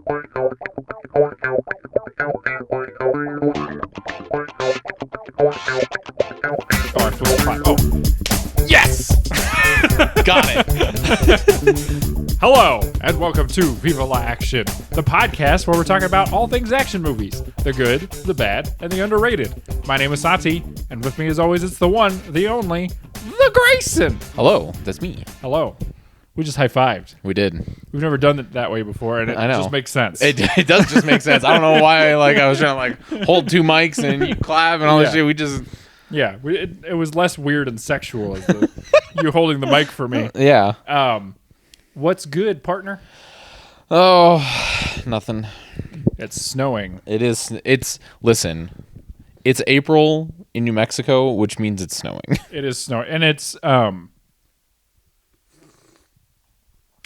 Oh, I feel fine. Oh, yes! Got it. Hello, and welcome to Viva La Action, the podcast where we're talking about all things action movies. The good, the bad, and the underrated. My name is Sati, and with me as always, it's the one, the only, the Grayson. Hello, that's me. Hello. We just high-fived. We did. We've never done it that way before, and it just makes sense. It does just make sense. I don't know why I was trying to hold two mics and you clap and all this shit. We just... Yeah, it was less weird and sexual as you holding the mic for me. Yeah. What's good, partner? Oh, nothing. It's snowing. It is. Listen, it's April in New Mexico, which means it's snowing. It is snowing. And it's,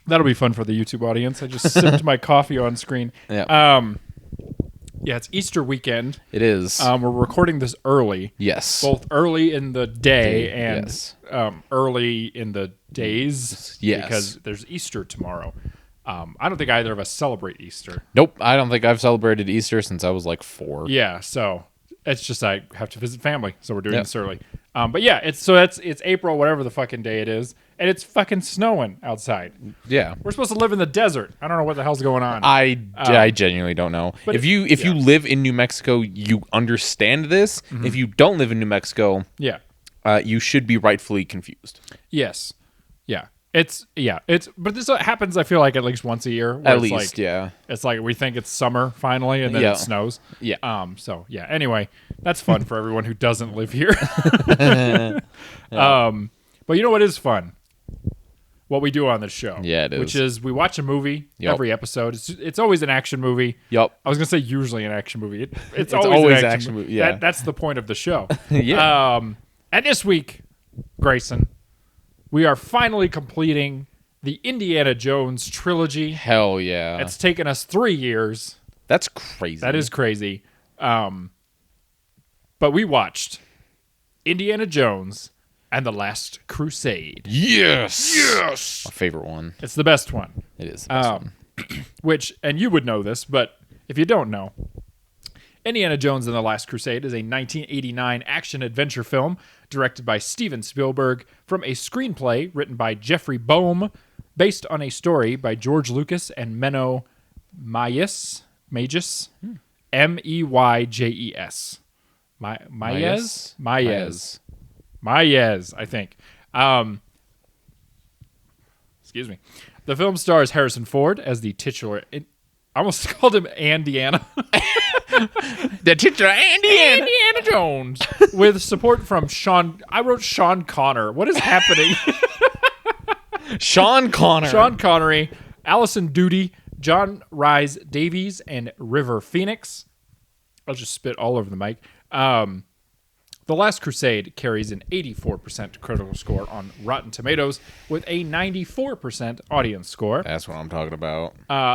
that'll be fun for the YouTube audience. I just sipped my coffee on screen. Yeah. Yeah, it's Easter weekend. It is. We're recording this early. Yes. Both early in the day and early in the days. Yes. Because there's Easter tomorrow. I don't think either of us celebrate Easter. Nope. I don't think I've celebrated Easter since I was like 4. Yeah, so it's just I have to visit family, so we're doing this early. But yeah, it's April, whatever the fucking day it is, and it's fucking snowing outside. Yeah. We're supposed to live in the desert. I don't know what the hell's going on. I genuinely don't know. If you live in New Mexico, you understand this. Mm-hmm. If you don't live in New Mexico, you should be rightfully confused. Yes. Yeah. But this happens, I feel like, at least once a year. At least, yeah. It's like we think it's summer finally, and then it snows. Yeah. So yeah. Anyway, that's fun for everyone who doesn't live here. But you know what is fun? What we do on this show. Yeah, it is. Which is we watch a movie every episode. It's always an action movie. Yep. I was gonna say usually an action movie. It's always an action movie. Yeah. That's the point of the show. Yeah. And this week, Grayson, we are finally completing the Indiana Jones trilogy. Hell yeah. It's taken us 3 years. That's crazy. That is crazy. But we watched Indiana Jones and the Last Crusade. Yes. Yes. My favorite one. It's the best one. It is the best one. Which, and you would know this, but if you don't know, Indiana Jones and the Last Crusade is a 1989 action-adventure film directed by Steven Spielberg from a screenplay written by Jeffrey Boehm, based on a story by George Lucas and Menno Meyjes, M-E-Y-J-E-S. Meyjes, I think. Excuse me. The film stars Harrison Ford as the titular... I almost called him Andiana. The titular Indiana Jones. With support from Sean... I wrote Sean Connor. What is happening? Sean Connery, Alison Doody, John Rhys Davies, and River Phoenix. I'll just spit all over the mic. The Last Crusade carries an 84% critical score on Rotten Tomatoes with a 94% audience score. That's what I'm talking about.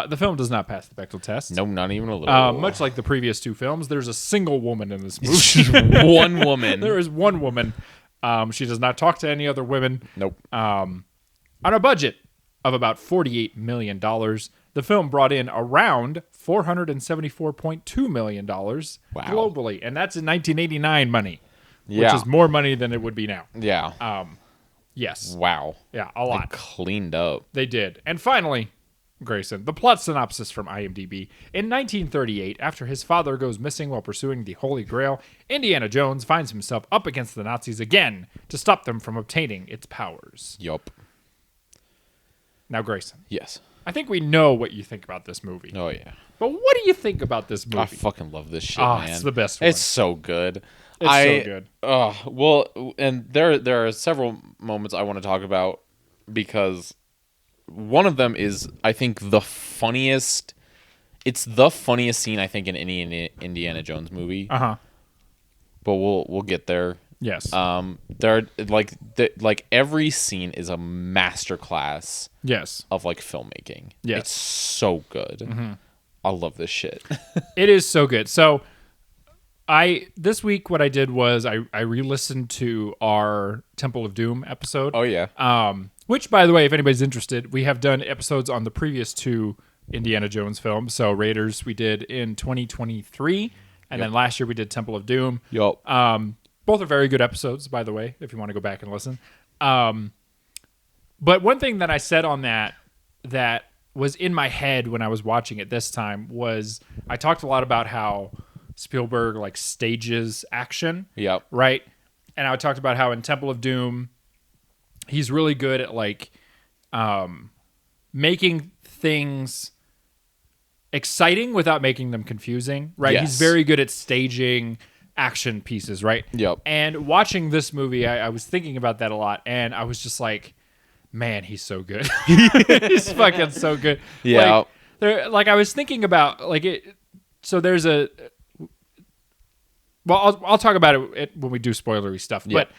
The film does not pass the Bechdel test. No, not even a little. Much like the previous two films, there's a single woman in this movie. One woman. There is one woman. She does not talk to any other women. Nope. On a budget of about $48 million, the film brought in around $474.2 million globally. And that's in 1989 money. Which is more money than it would be now. Yeah. Yes. Wow. Yeah, a lot. They cleaned up. They did. And finally, Grayson, the plot synopsis from IMDb. In 1938, after his father goes missing while pursuing the Holy Grail, Indiana Jones finds himself up against the Nazis again to stop them from obtaining its powers. Yup. Now, Grayson. Yes. I think we know what you think about this movie. Oh, yeah. But what do you think about this movie? I fucking love this shit, man. It's the best one. It's so good. It's so good. Well, and there are several moments I want to talk about because one of them is, I think, the funniest. It's the funniest scene, I think, in any Indiana Jones movie. Uh-huh. But we'll get there. Yes. There like every scene is a masterclass. Yes. Of like filmmaking. Yes. It's so good. Mm-hmm. I love this shit. It is so good. So this week what I did was I re-listened to our Temple of Doom episode. Oh yeah. Which, by the way, if anybody's interested, we have done episodes on the previous two Indiana Jones films. So Raiders we did in 2023, and then last year we did Temple of Doom. Yup. Both are very good episodes, by the way, if you want to go back and listen. But one thing that I said on that was in my head when I was watching it this time was I talked a lot about how Spielberg like stages action. Yep. Right? And I talked about how in Temple of Doom, he's really good at like making things exciting without making them confusing, right? Yes. He's very good at staging action pieces, right? Yep. And watching this movie, I was thinking about that a lot, and I was just like, man, he's so good. He's fucking so good. Yeah. Like I was thinking about like it. So there's a. Well, I'll talk about it when we do spoilery stuff, but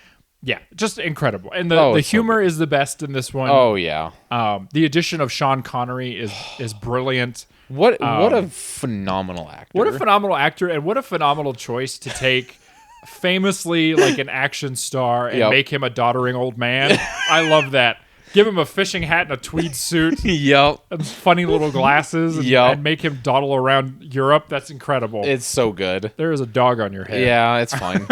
yeah, just incredible. And the humor is the best in this one. Oh yeah. The addition of Sean Connery is brilliant. What a phenomenal actor. What a phenomenal actor, and what a phenomenal choice to take famously like an action star and make him a doddering old man. I love that. Give him a fishing hat and a tweed suit. Yep. And funny little glasses and make him dawdle around Europe. That's incredible. It's so good. There is a dog on your head. Yeah, it's fine.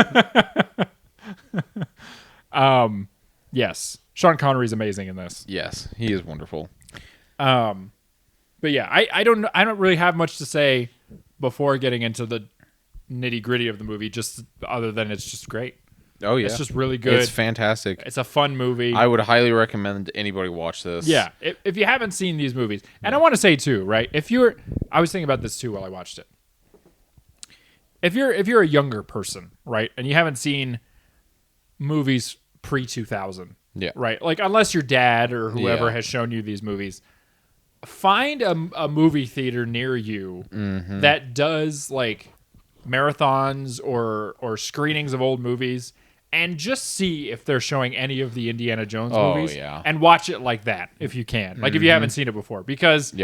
Yes. Sean Connery's amazing in this. Yes, he is wonderful. But yeah, I don't really have much to say before getting into the nitty-gritty of the movie, just other than it's just great. Oh yeah, it's just really good. It's fantastic. It's a fun movie. I would highly recommend anybody watch this. Yeah, if you haven't seen these movies, and I want to say too, right? I was thinking about this too while I watched it. If you're a younger person, right, and you haven't seen movies pre-2000, right, like unless your dad or whoever has shown you these movies, find a movie theater near you that does like marathons or screenings of old movies. And just see if they're showing any of the Indiana Jones movies. Yeah. And watch it like that if you can. Like if you haven't seen it before. Because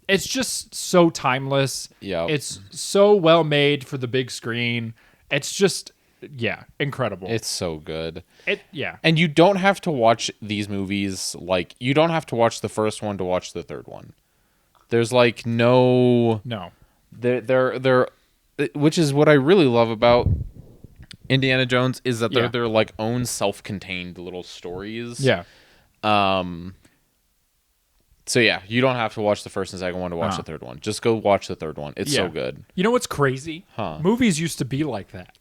it's just so timeless. It's so well made for the big screen. It's just, incredible. It's so good. And you don't have to watch these movies. Like, you don't have to watch the first one to watch the third one. There's like no. They're which is what I really love about Indiana Jones is that they're their like own self-contained little stories. Yeah. So yeah, you don't have to watch the first and second one to watch the third one. Just go watch the third one. It's so good. You know what's crazy? Movies used to be like that.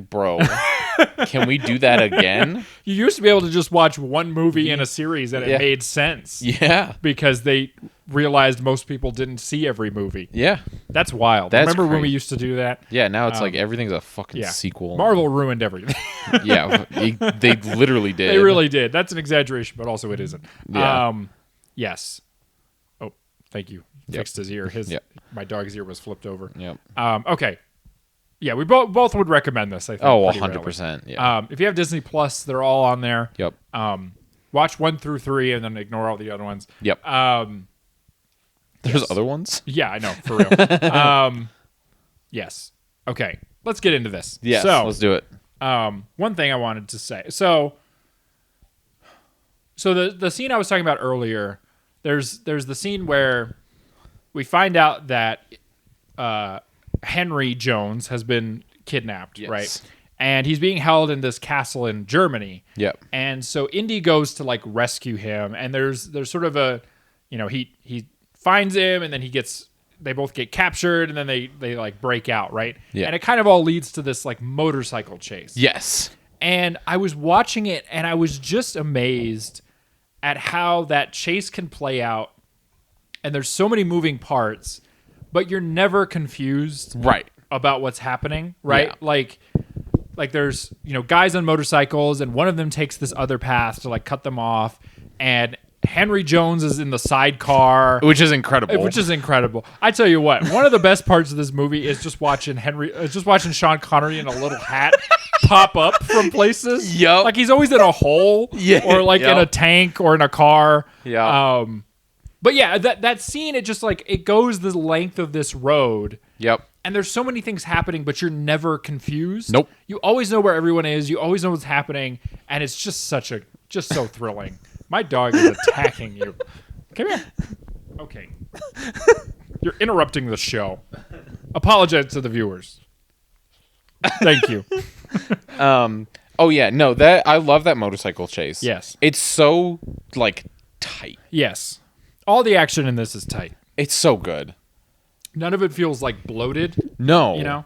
Bro, can we do that again? You used to be able to just watch one movie in a series and it made sense. Yeah. Because they realized most people didn't see every movie. Yeah. That's wild. Remember when we used to do that? Yeah, now it's like everything's a fucking sequel. Marvel ruined everything. They literally did. They really did. That's an exaggeration, but also it isn't. Yeah. Yes. Oh, thank you. Fixed his ear. My dog's ear was flipped over. Yep. Okay. Yeah, we both would recommend this, I think. Oh, 100%. Yeah. If you have Disney Plus, they're all on there. Yep. Watch 1 through 3 and then ignore all the other ones. Yep. There's other ones? Yeah, I know, for real. Yes. Okay, let's get into this. Yes, so, let's do it. One thing I wanted to say. So the scene I was talking about earlier, there's the scene where we find out that Henry Jones has been kidnapped, right? And he's being held in this castle in Germany. Yep. And so Indy goes to like rescue him, and there's sort of a, he finds him, and then they both get captured, and then they like break out, right? Yeah. And it kind of all leads to this like motorcycle chase. Yes. And I was watching it, and I was just amazed at how that chase can play out. And there's so many moving parts, but you're never confused about what's happening, right? Yeah. Like there's, guys on motorcycles, and one of them takes this other path to like cut them off, and Henry Jones is in the sidecar, which is incredible. I tell you what, one of the best parts of this movie is just watching Sean Connery in a little hat pop up from places. Yep. Like he's always in a hole, or like in a tank or in a car. Yeah. But yeah, that scene, it just like it goes the length of this road. Yep. And there's so many things happening, but you're never confused. Nope. You always know where everyone is. You always know what's happening, and it's just so thrilling. My dog is attacking you. Come here. Okay. You're interrupting the show. Apologize to the viewers. Thank you. Oh yeah, no, that I love that motorcycle chase. Yes. It's so like tight. Yes. All the action in this is tight. It's so good. None of it feels like bloated. No. You know?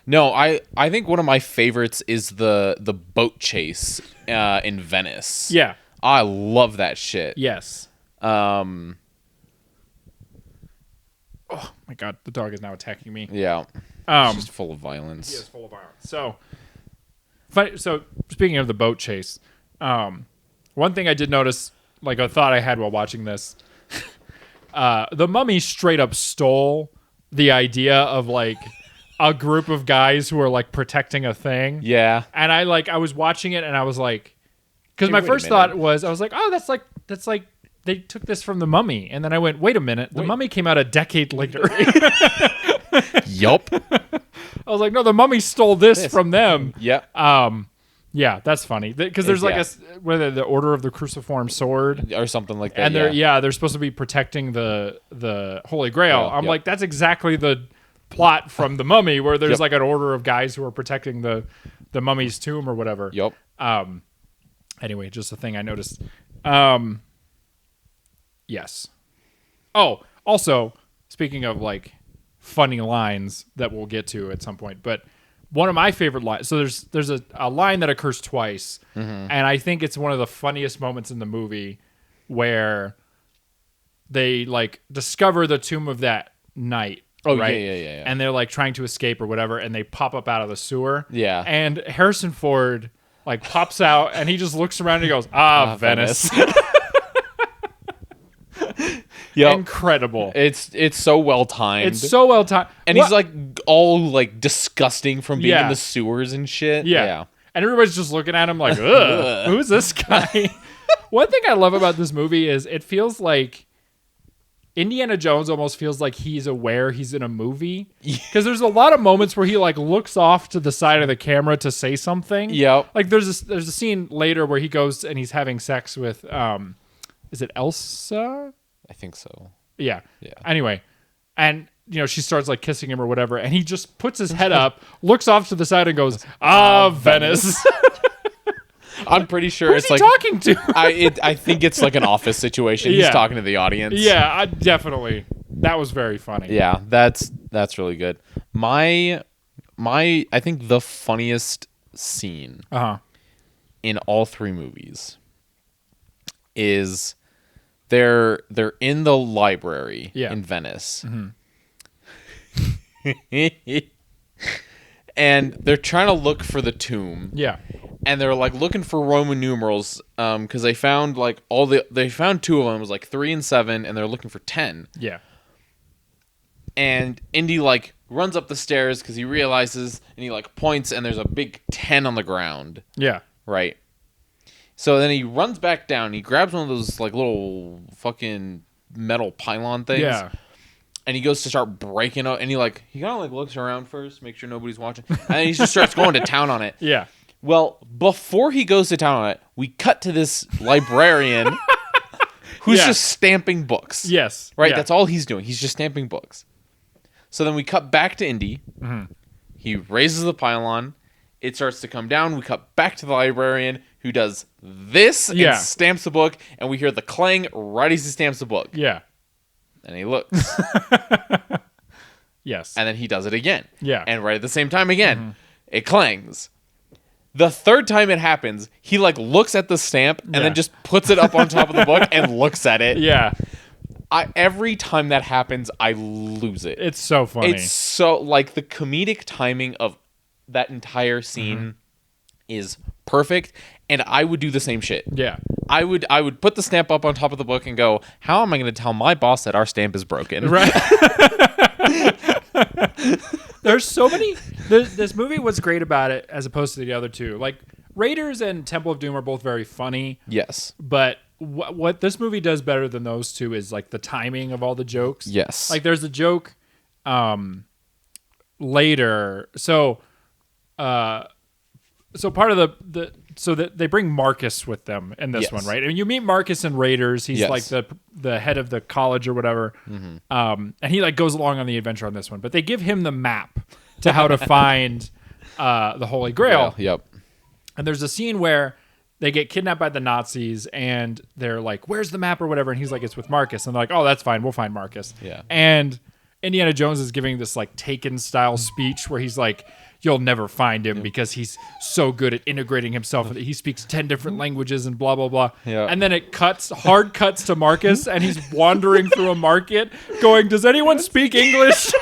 No, I think one of my favorites is the boat chase in Venice. Yeah. I love that shit. Yes. Oh my god, the dog is now attacking me. Yeah. It's just full of violence. He is full of violence. So speaking of the boat chase, one thing I did notice, like a thought I had while watching this, the Mummy straight up stole the idea of like a group of guys who are like protecting a thing. Yeah. And I was watching it and I was like, because Hey, my wait a first minute. thought was, I was like, oh, that's like they took this from the Mummy. And then I went, wait a minute, the Mummy came out a decade later. Yup. I was like, no, the Mummy stole this from them. Yeah. Yeah, that's funny because there's like the Order of the Cruciform Sword Or something like that. and they're supposed to be protecting the Holy Grail. I'm like, that's exactly the plot from the Mummy, where there's like an order of guys who are protecting the Mummy's tomb or whatever. Yup. Anyway, just a thing I noticed. Yes. Oh, also speaking of like funny lines that we'll get to at some point, but one of my favorite lines. So there's a line that occurs twice, and I think it's one of the funniest moments in the movie, where they like discover the tomb of that knight. Oh, right? yeah. And they're like trying to escape or whatever, and they pop up out of the sewer. Yeah. And Harrison Ford like pops out, and he just looks around and he goes, Venice. Yep. Incredible. It's so well timed. It's so well timed. And he's like all like disgusting from being Yeah. in the sewers and shit. Yeah. And everybody's just looking at him like, ugh, who's this guy? One thing I love about this movie is it feels like Indiana Jones almost feels like he's aware he's in a movie. Because there's a lot of moments where he like looks off to the side of the camera to say something. Yep. Like there's a scene later where he goes and he's having sex with is it Elsa? I think so. Yeah. Yeah. Anyway, and she starts like kissing him or whatever, and he just puts his head up, looks off to the side, and goes, Venice. I'm pretty sure Who's it's he like talking to? I think it's like an office situation. He's Yeah. talking to the audience. Yeah, definitely. That was very funny. Yeah, that's really good. My I think the funniest scene in all three movies is they're in the library in Venice. And they're trying to look for the tomb. Yeah. And they're like looking for Roman numerals because they found like they found two of them. It was like 3 and 7, and they're looking for 10. Yeah. And Indy like runs up the stairs because he realizes, and he like points, and there's a big 10 on the ground. Yeah. Right. So then he runs back down. He grabs one of those like little fucking metal pylon things. Yeah. And he goes to start breaking up. And he kind of like looks around first, make sure nobody's watching. And then he just starts going to town on it. Yeah. Well, before he goes to town on it, we cut to this librarian who's just stamping books. Yes. Right? Yeah. That's all he's doing. He's just stamping books. So then we cut back to Indy. He raises the pylon. It starts to come down. We cut back to the librarian who does this and stamps the book. And we hear the clang right as he stamps the book. Yeah. And he looks. Yes. And then he does it again. Yeah. And right at the same time again, it clangs. The third time it happens, he like looks at the stamp and then just puts it up on top of the book and looks at it. Yeah. Every time that happens, I lose it. It's so funny. It's so like the comedic timing of that entire scene is perfect, and I would do the same shit. Yeah. I would put the stamp up on top of the book and go, how am I going to tell my boss that our stamp is broken? Right. There's so many. This movie, what's great about it, as opposed to the other two, like Raiders and Temple of Doom are both very funny. Yes. But what this movie does better than those two is like the timing of all the jokes. Yes. Like there's a joke later. So So part of so that they bring Marcus with them in this one, right? And you meet Marcus in Raiders. He's like the head of the college or whatever. And he like goes along on the adventure on this one. But they give him the map to how to find the Holy Grail. Yep. And there's a scene where they get kidnapped by the Nazis and they're like, where's the map or whatever? And he's like, it's with Marcus. And they're like, oh, that's fine. We'll find Marcus. Yeah. And Indiana Jones is giving this like Taken style speech where he's like, you'll never find him because he's so good at integrating himself. He speaks 10 different languages and blah, blah, blah. Yeah. And then it hard cuts to Marcus and he's wandering through a market going, does anyone speak English?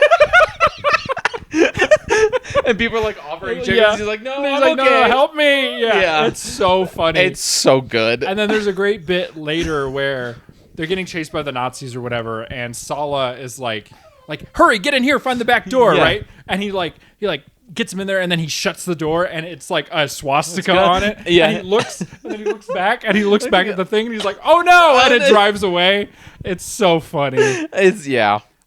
And people are like offering chickens. Yeah. He's like, no, He's I'm like, okay. no, help me. Yeah. It's so funny. It's so good. And then there's a great bit later where they're getting chased by the Nazis or whatever, and Sala is like, hurry, get in here, find the back door, right? And he gets him in there, and then he shuts the door, and it's like a swastika on it. Yeah. And then he looks back, and he looks back at the thing, and he's like, oh no, and it drives away. It's so funny.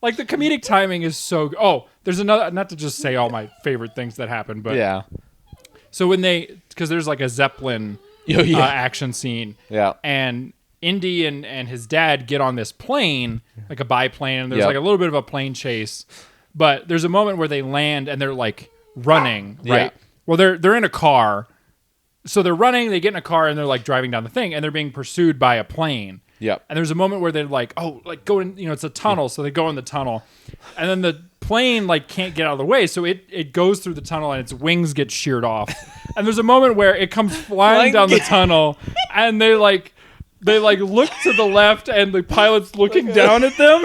Like the comedic timing is so good. Oh, there's another, not to just say all my favorite things that happen, but so because there's like a Zeppelin action scene, and Indy and his dad get on this plane, like a biplane, and there's like a little bit of a plane chase, but there's a moment where they land and they're like running, right? Well, they're in a car, so they're running, they get in a car and they're like driving down the thing, and they're being pursued by a plane. Yep. And there's a moment where they're like, go in, it's a tunnel, so they go in the tunnel, and then the plane like can't get out of the way, so it goes through the tunnel and its wings get sheared off. And there's a moment where it comes flying down the tunnel, and they look to the left, and the pilot's looking down at them.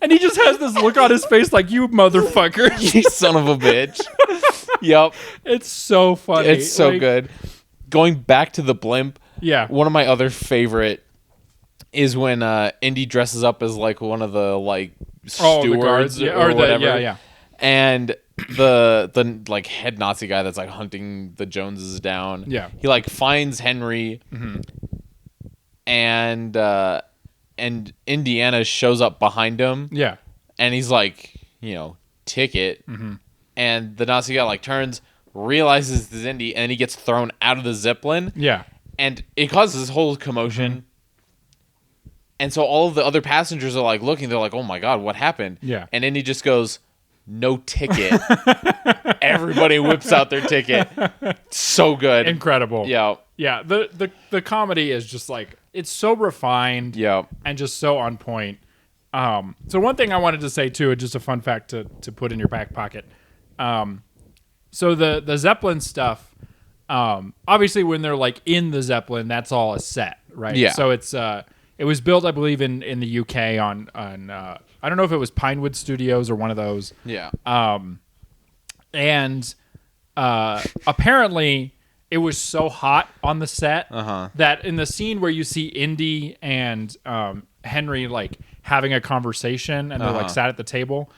And he just has this look on his face like, you motherfucker. You son of a bitch. Yep. It's so funny. It's so good. Going back to the blimp. Yeah. One of my other favorite is when Indy dresses up as like one of the like stewards or whatever. Yeah. And the like head Nazi guy that's like hunting the Joneses down. Yeah. He like finds Henry, and Indiana shows up behind him. Yeah. And he's like, ticket. And the Nazi guy like turns, realizes it's Indy, and he gets thrown out of the Zeppelin. Yeah. And it causes this whole commotion. And so all of the other passengers are like looking, they're like, oh my God, what happened? Yeah. And Indy just goes, no ticket. Everybody whips out their ticket. So good. Incredible. Yeah. Yeah. The comedy is just like, it's so refined and just so on point. So one thing I wanted to say too, just a fun fact to put in your back pocket. So the Zeppelin stuff, obviously when they're like in the Zeppelin, that's all a set, right? Yeah. So it was built, I believe, in the UK on I don't know if it was Pinewood Studios or one of those. Yeah. And apparently it was so hot on the set that in the scene where you see Indy and Henry like having a conversation and they're like sat at the table,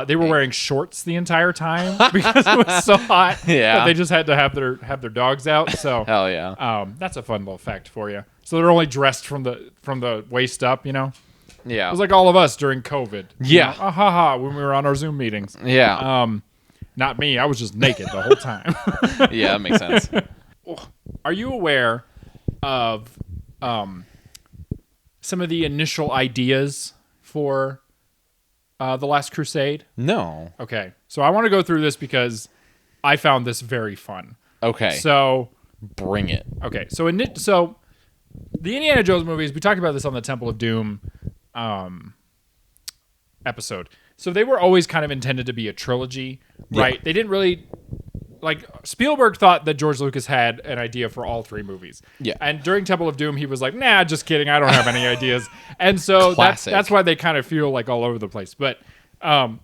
they were wearing shorts the entire time because it was so hot that they just had to have their dogs out. So hell yeah. That's a fun little fact for you. So they're only dressed from the waist up, Yeah. It was like all of us during COVID. Yeah. When we were on our Zoom meetings. Yeah. Not me. I was just naked the whole time. Yeah, that makes sense. Are you aware of some of the initial ideas for The Last Crusade? No. Okay. So I want to go through this because I found this very fun. Okay. So bring it. Okay. So the Indiana Jones movies, we talked about this on the Temple of Doom episode. So they were always kind of intended to be a trilogy, right? Yeah. They didn't really... Like, Spielberg thought that George Lucas had an idea for all three movies. Yeah. And during Temple of Doom, he was like, nah, just kidding. I don't have any ideas. And so that's why they kind of feel like all over the place. But so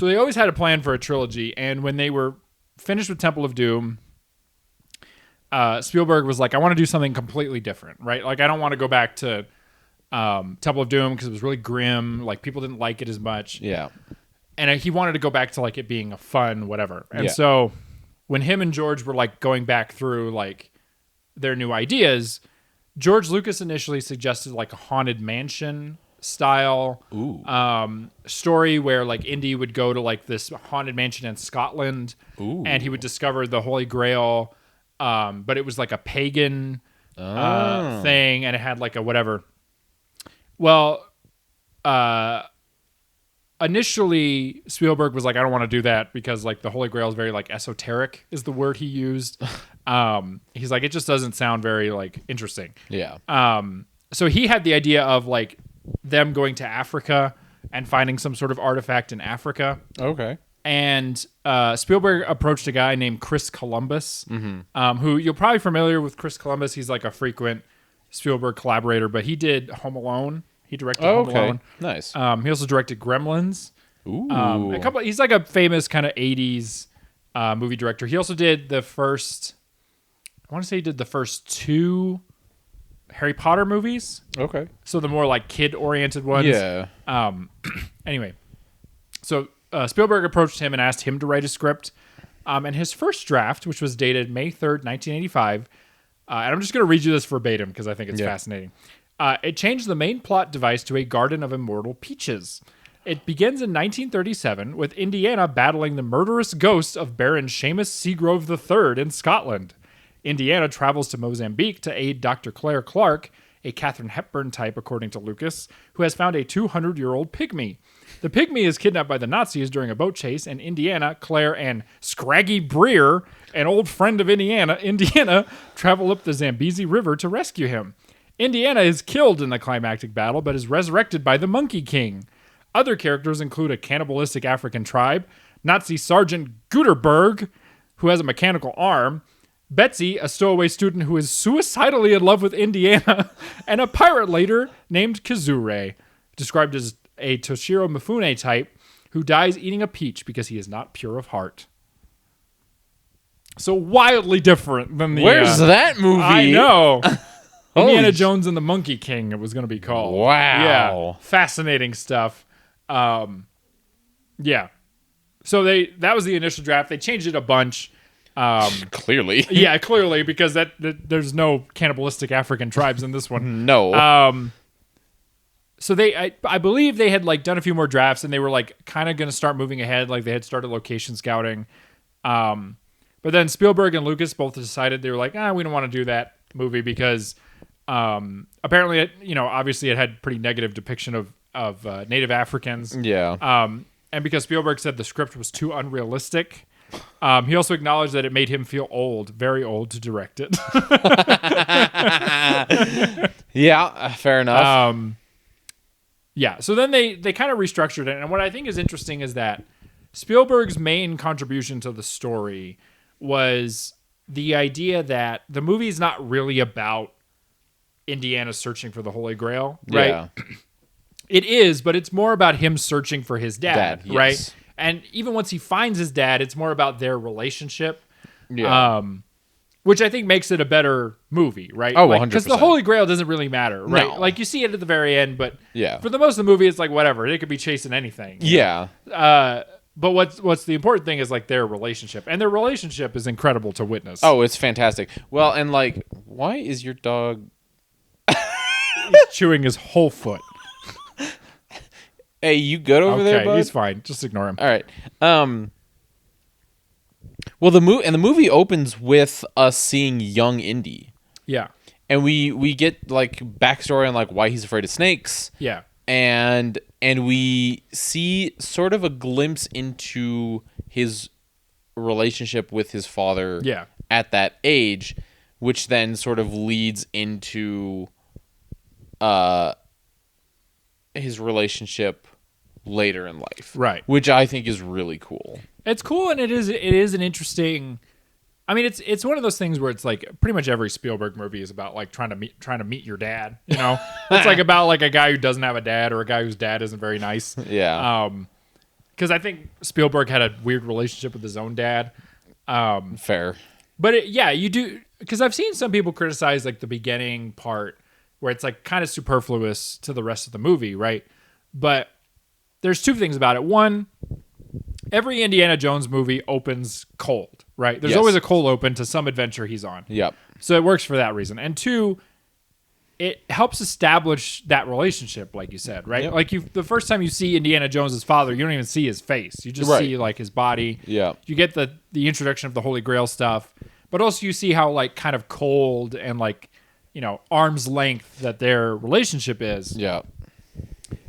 they always had a plan for a trilogy. And when they were finished with Temple of Doom, Spielberg was like, I want to do something completely different, right? Like, I don't want to go back to Temple of Doom because it was really grim. Like, people didn't like it as much. Yeah. And he wanted to go back to like it being a fun whatever. And so when him and George were like going back through like their new ideas, George Lucas initially suggested like a haunted mansion style Ooh. story where like Indy would go to like this haunted mansion in Scotland, Ooh. and he would discover the Holy Grail, but it was like a pagan thing, and it had like a whatever. Well, initially Spielberg was like, I don't want to do that because like the Holy Grail is very like esoteric is the word he used. He's like, it just doesn't sound very like interesting. Yeah. So he had the idea of like them going to Africa and finding some sort of artifact in Africa. Okay. And Spielberg approached a guy named Chris Columbus, who you're probably familiar with. Chris Columbus, he's like a frequent Spielberg collaborator, but he did Home Alone. He directed Home Alone. Nice. He also directed Gremlins. Ooh. He's like a famous kind of 80s movie director. He also did the first 2 Harry Potter movies. Okay. So the more like kid-oriented ones. Yeah. Anyway, so Spielberg approached him and asked him to write a script. And his first draft, which was dated May 3rd, 1985, and I'm just going to read you this verbatim because I think it's fascinating. It changed the main plot device to a garden of immortal peaches. It begins in 1937 with Indiana battling the murderous ghost of Baron Seamus Seagrove III in Scotland. Indiana travels to Mozambique to aid Dr. Claire Clark, a Katharine Hepburn type according to Lucas, who has found a 200-year-old pygmy. The pygmy is kidnapped by the Nazis during a boat chase, and Indiana, Claire, and Scraggy Breer, an old friend of Indiana, travel up the Zambezi River to rescue him. Indiana is killed in the climactic battle, but is resurrected by the Monkey King. Other characters include a cannibalistic African tribe, Nazi Sergeant Guterberg, who has a mechanical arm, Betsy, a stowaway student who is suicidally in love with Indiana, and a pirate leader named Kazure, described as a Toshiro Mifune type, who dies eating a peach because he is not pure of heart. So wildly different than the... Where's that movie? I know. Indiana Jones and the Monkey King, it was going to be called. Wow. Yeah. Fascinating stuff. Yeah. So that was the initial draft. They changed it a bunch. Clearly. Yeah, clearly, because there's no cannibalistic African tribes in this one. No. So I believe they had like done a few more drafts, and they were like kind of going to start moving ahead. Like they had started location scouting. But then Spielberg and Lucas both decided they were like, we don't want to do that movie because apparently, obviously it had pretty negative depiction of Native Africans. Yeah. And because Spielberg said the script was too unrealistic, he also acknowledged that it made him feel old, very old, to direct it. Yeah, fair enough. Yeah, so then they kind of restructured it. And what I think is interesting is that Spielberg's main contribution to the story was the idea that the movie is not really about Indiana searching for the Holy Grail, right? Yeah. It is, but it's more about him searching for his dad, Yes. right? And even once he finds his dad, it's more about their relationship. Yeah. Which I think makes it a better movie, right? Oh, 100%. Because the Holy Grail doesn't really matter, right? No. Like, you see it at the very end, but Yeah. for the most of the movie, it's like, whatever. They could be chasing anything. Yeah. But what's the important thing is, like, their relationship. And their relationship is incredible to witness. Oh, it's fantastic. Well, and, like, why is your dog... He's chewing his whole foot. Hey, you good over there, bud? He's fine. Just ignore him. All right. Well, the movie opens with us seeing young Indy. Yeah. And we get like backstory on like why he's afraid of snakes. Yeah. And we see sort of a glimpse into his relationship with his father at that age, which then sort of leads into his relationship later in life. Right. Which I think is really cool. It's cool, and it is an interesting... I mean, it's one of those things where it's like pretty much every Spielberg movie is about like trying to meet your dad. You know, it's like about like a guy who doesn't have a dad or a guy whose dad isn't very nice. Yeah. Because I think Spielberg had a weird relationship with his own dad. Fair. But you do, because I've seen some people criticize like the beginning part where it's like kind of superfluous to the rest of the movie, right? But there's two things about it. One, every Indiana Jones movie opens cold, right? There's always a cold open to some adventure he's on. Yep. So it works for that reason. And two, it helps establish that relationship, like you said, right? Yep. Like the first time you see Indiana Jones's father, you don't even see his face. You just see like his body. Yeah. You get the introduction of the Holy Grail stuff, but also you see how like kind of cold and like, arm's length that their relationship is. Yeah.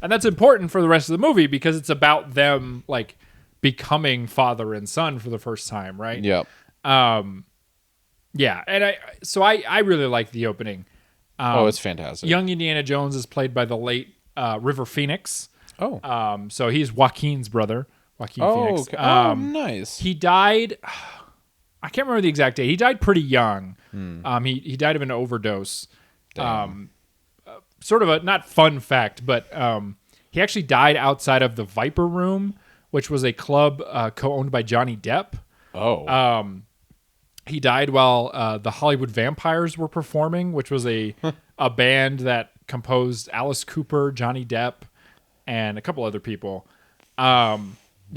And that's important for the rest of the movie because it's about them like becoming father and son for the first time, right? Yeah. Yeah. And I really like the opening. It's fantastic. Young Indiana Jones is played by the late River Phoenix. Oh. So he's Joaquin's brother. Joaquin Phoenix. Okay. Nice. He died. I can't remember the exact date. He died pretty young. He died of an overdose. Sort of a not fun fact, but he actually died outside of the Viper Room, which was a club co-owned by Johnny Depp. Oh. He died while the Hollywood Vampires were performing, which was a band that composed Alice Cooper, Johnny Depp, and a couple other people. Yeah.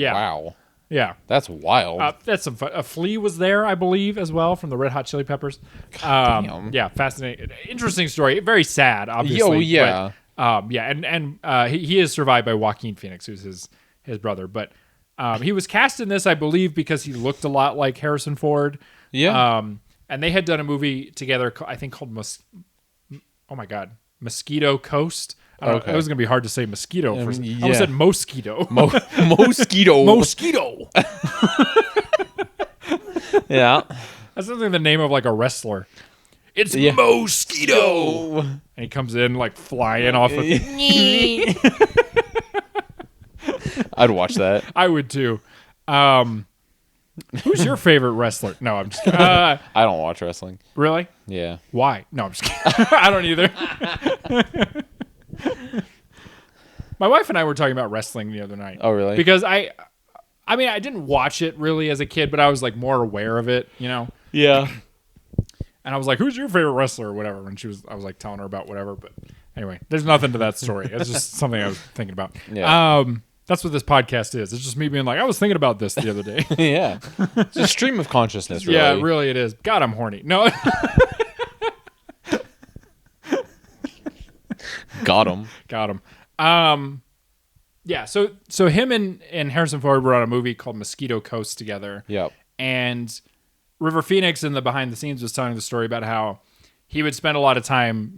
Wow. Yeah. That's wild. That's some fun. A Flea was there, I believe, as well from the Red Hot Chili Peppers. Damn. Yeah, fascinating. Interesting story. Very sad, obviously. Yeah. But, he is survived by Joaquin Phoenix, who's his brother. But he was cast in this, I believe, because he looked a lot like Harrison Ford. Yeah. And they had done a movie together, I think, called Mosquito Coast. I don't know. It was going to be hard to say mosquito. I almost said mosquito. Mosquito. Mosquito. Yeah. That's something the name of like a wrestler. It's Mosquito. And he comes in like flying off of I'd watch that. I would too. Who's your favorite wrestler? No, I'm just kidding. I don't watch wrestling. Really? Yeah. Why? No, I'm just kidding. I don't either. My wife and I were talking about wrestling the other night. Oh, really? Because I didn't watch it really as a kid, but I was like more aware of it, Yeah. And I was like, "Who's your favorite wrestler?" or whatever. And I was like telling her about whatever. But anyway, there's nothing to that story. It's just something I was thinking about. Yeah. That's what this podcast is. It's just me being like, I was thinking about this the other day. Yeah. It's a stream of consciousness, really. Yeah, really it is. God, I'm horny. No. Got him. Yeah, so him and Harrison Ford were on a movie called Mosquito Coast together. Yep. And River Phoenix in the behind the scenes was telling the story about how he would spend a lot of time,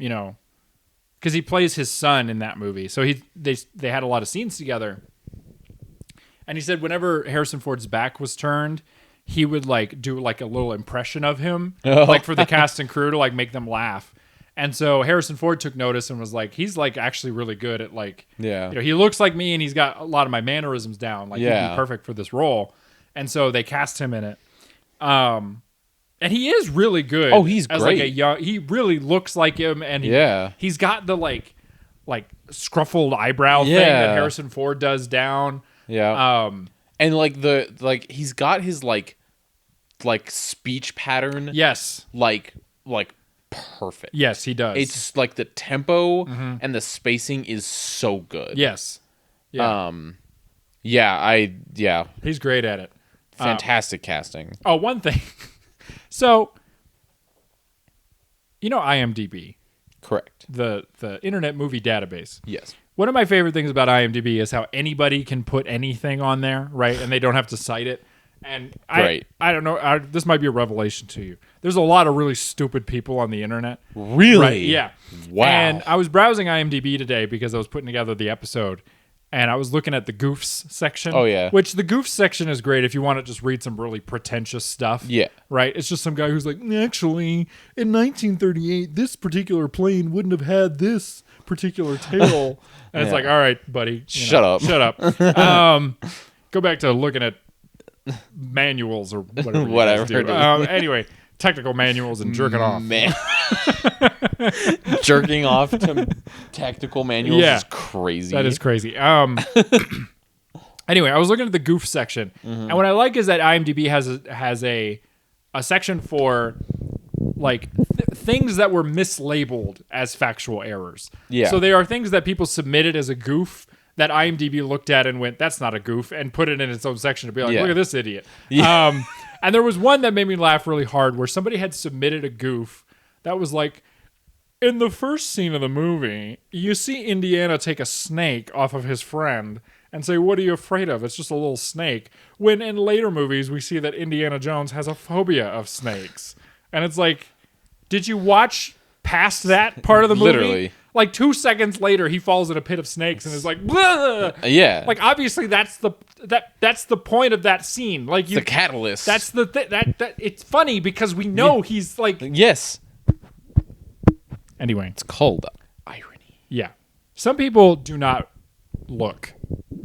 because he plays his son in that movie. So they had a lot of scenes together. And he said whenever Harrison Ford's back was turned, he would like do like a little impression of him, like for the cast and crew to like make them laugh. And so Harrison Ford took notice and was like, he's like actually really good at like, he looks like me and he's got a lot of my mannerisms down. Like he'd be perfect for this role. And so they cast him in it. And he is really good. Oh, he's as great. Like he really looks like him. And he's got the like scruffled eyebrow thing that Harrison Ford does down. Yeah. And like he's got his like speech pattern. Yes. Like perfect. Yes, he does. It's like the tempo and the spacing is so good. Yes. Yeah. He's great at it. Fantastic casting. Oh, one thing. So, IMDb. Correct. The Internet Movie Database. Yes. One of my favorite things about IMDb is how anybody can put anything on there, right? And they don't have to cite it. And I don't know. This might be a revelation to you. There's a lot of really stupid people on the internet. Really? Right? Yeah. Wow. And I was browsing IMDb today because I was putting together the episode, and I was looking at the goofs section. Oh, yeah. Which the goofs section is great if you want to just read some really pretentious stuff. Yeah. Right? It's just some guy who's like, actually, in 1938, this particular plane wouldn't have had this particular tail. And it's like, all right, buddy. Shut up. Go back to looking at manuals or whatever. Whatever. Anyway, technical manuals and jerking off. Man. Jerking off to tactical manuals is crazy. That is crazy. Anyway, I was looking at the goof section, and what I like is that IMDb has a section for like things that were mislabeled as factual errors. Yeah. So they are things that people submitted as a goof that IMDb looked at and went, "That's not a goof," and put it in its own section to be like, "Look at this idiot." Yeah. And there was one that made me laugh really hard where somebody had submitted a goof that was like in the first scene of the movie, you see Indiana take a snake off of his friend and say, "What are you afraid of? It's just a little snake." When in later movies, we see that Indiana Jones has a phobia of snakes. And it's like, did you watch past that part of the movie? Literally. Like 2 seconds later, he falls in a pit of snakes and is like, "Bleh!" Yeah. Like, obviously, that's the point of that scene. Like, the catalyst. That's the that it's funny because we know he's like. Yes. Anyway, It's called irony. yeah. Some people do not look.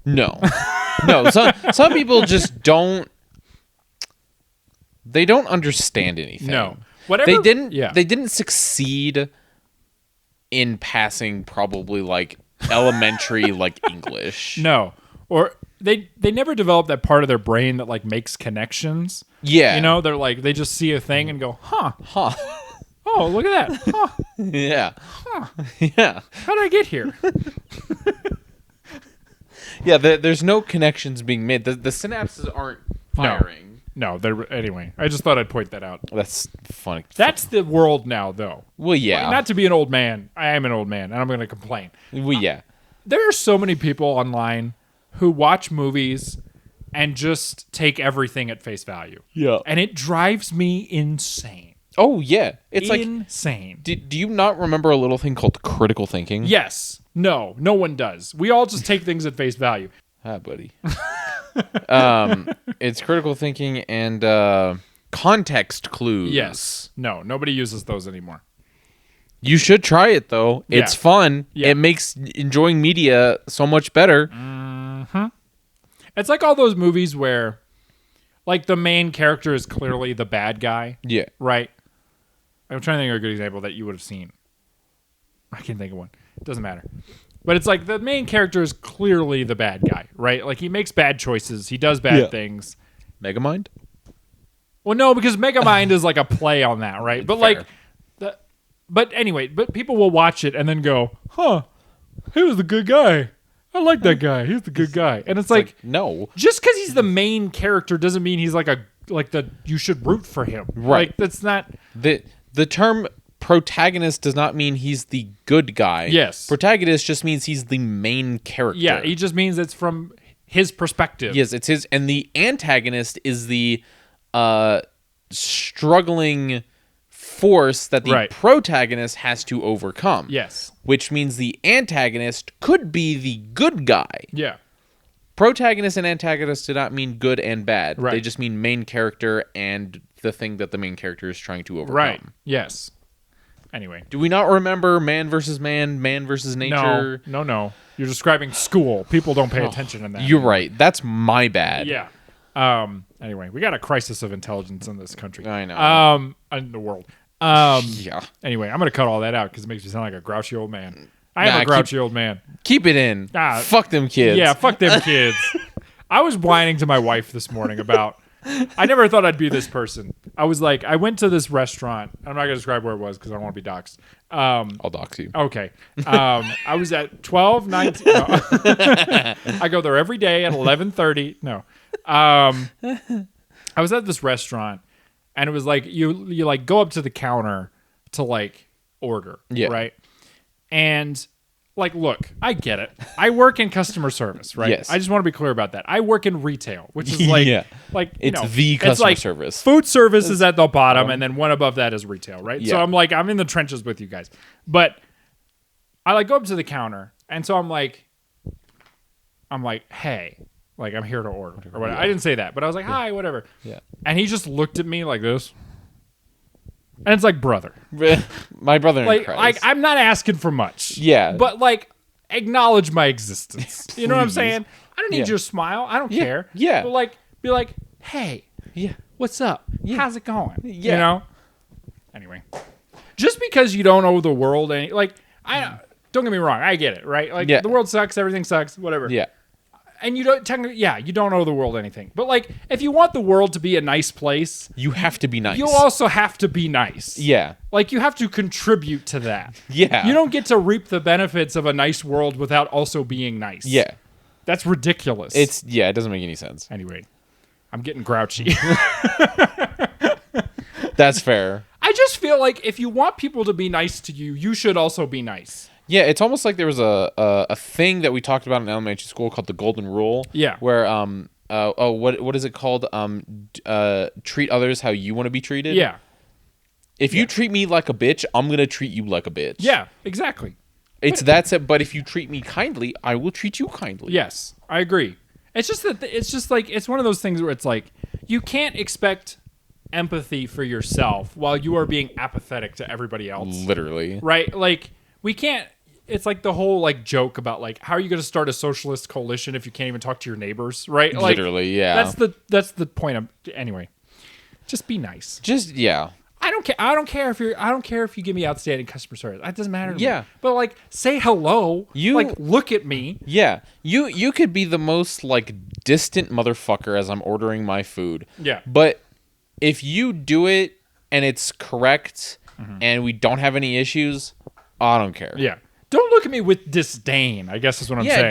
No. No, some people just don't. They don't understand anything. No. Whatever. They didn't succeed in passing probably like elementary like English. No. Or they never develop that part of their brain that like makes connections. Yeah. You know, they're like they just see a thing and go, "Huh. Huh. Oh, look at that. Huh. Yeah. Huh. Yeah. How did I get here?" Yeah, there's no connections being made. The synapses aren't firing. No, they're anyway. I just thought I'd point that out. That's funny. That's the world now, though. Well, yeah. Like, not to be an old man. I am an old man, and I'm going to complain. Well, yeah. There are so many people online who watch movies and just take everything at face value. Yeah. And it drives me insane. Oh, yeah. It's insane. Like, do you not remember a little thing called critical thinking? Yes. No one does. We all just take things at face value. Ah, buddy. It's critical thinking and context clues. Yes. No, nobody uses those anymore. You should try it, though. Yeah. It's fun. Yeah. It makes enjoying media so much better. Mm-hmm. It's like all those movies where, like, the main character is clearly the bad guy. Yeah. Right? I'm trying to think of a good example that you would have seen. I can't think of one. It doesn't matter. But it's like the main character is clearly the bad guy, right? Like, he makes bad choices. He does bad things. Megamind? Well, no, because Megamind is like a play on that, right? But Fair. but anyway, people will watch it and then go, "Huh, he was the good guy. I like that guy. He's the good guy." And it's like no. just because he's the main character doesn't mean he's you should root for him. Right. Like, that's not. The term protagonist does not mean he's the good guy. Yes. Protagonist just means he's the main character. Yeah, he just means it's from his perspective. Yes, it's his, and the antagonist is the struggling force that the protagonist has to overcome. Yes. Which means the antagonist could be the good guy. Yeah. Protagonist and antagonist do not mean good and bad. Right. They just mean main character and the thing that the main character is trying to overcome. Right. Yes. Anyway. Do we not remember man versus man, man versus nature? No. You're describing school. People don't pay attention in that. You're right. That's my bad. Yeah. Anyway, we got a crisis of intelligence in this country. I know. In the world. Yeah. Anyway, I'm going to cut all that out because it makes me sound like a grouchy old man. I am a grouchy old man. Keep it in. Fuck them kids. Yeah, fuck them kids. I was whining to my wife this morning about... I never thought I'd be this person. I was like, I went to this restaurant. I'm not going to describe where it was because I don't want to be doxxed. I'll dox you. Okay. I was at 12, 19. No. I go there every day at 11:30. No. I was at this restaurant, and it was like you like go up to the counter to like order, right? And like, look, I get it. I work in customer service, right? Yes. I just want to be clear about that. I work in retail, which is like, the customer service. Food service is at the bottom, and then one above that is retail, right? Yeah. So I'm in the trenches with you guys. But I like go up to the counter, and so I'm like, hey, like I'm here to order or whatever. I didn't say that, but I was like, hi, whatever. Yeah. And he just looked at me like this. And it's like, brother. My brother in like, Christ. I'm not asking for much. Yeah. But like, acknowledge my existence. You know what I'm saying? I don't need your smile. I don't care. Yeah. But like, be like, hey. Yeah. What's up? Yeah. How's it going? Yeah. You know? Anyway. Just because you don't owe the world any, like, don't get me wrong. I get it, right? Like, the world sucks. Everything sucks. Whatever. Yeah. And you don't technically, you don't owe the world anything. But like, if you want the world to be a nice place, you have to be nice. You also have to be nice. Yeah. Like, you have to contribute to that. Yeah. You don't get to reap the benefits of a nice world without also being nice. Yeah. That's ridiculous. It doesn't make any sense. Anyway, I'm getting grouchy. That's fair. I just feel like if you want people to be nice to you, you should also be nice. Yeah, it's almost like there was a thing that we talked about in elementary school called the Golden Rule. Yeah. Where what is it called? Treat others how you want to be treated. Yeah. If you treat me like a bitch, I'm gonna treat you like a bitch. Yeah, exactly. That's it. But if you treat me kindly, I will treat you kindly. Yes, I agree. It's just that it's one of those things where it's like you can't expect empathy for yourself while you are being apathetic to everybody else. Literally. Right? Like we can't. It's like the whole like joke about like how are you going to start a socialist coalition if you can't even talk to your neighbors? Right? Like, literally. Yeah. That's the point of anyway. Just be nice. Yeah. I don't care if you give me outstanding customer service. That doesn't matter to me. Yeah. But like say hello. Like look at me. Yeah. You could be the most like distant motherfucker as I'm ordering my food. Yeah. But if you do it and it's correct and we don't have any issues, I don't care. Yeah. Don't look at me with disdain, I guess is what I'm saying. Yeah,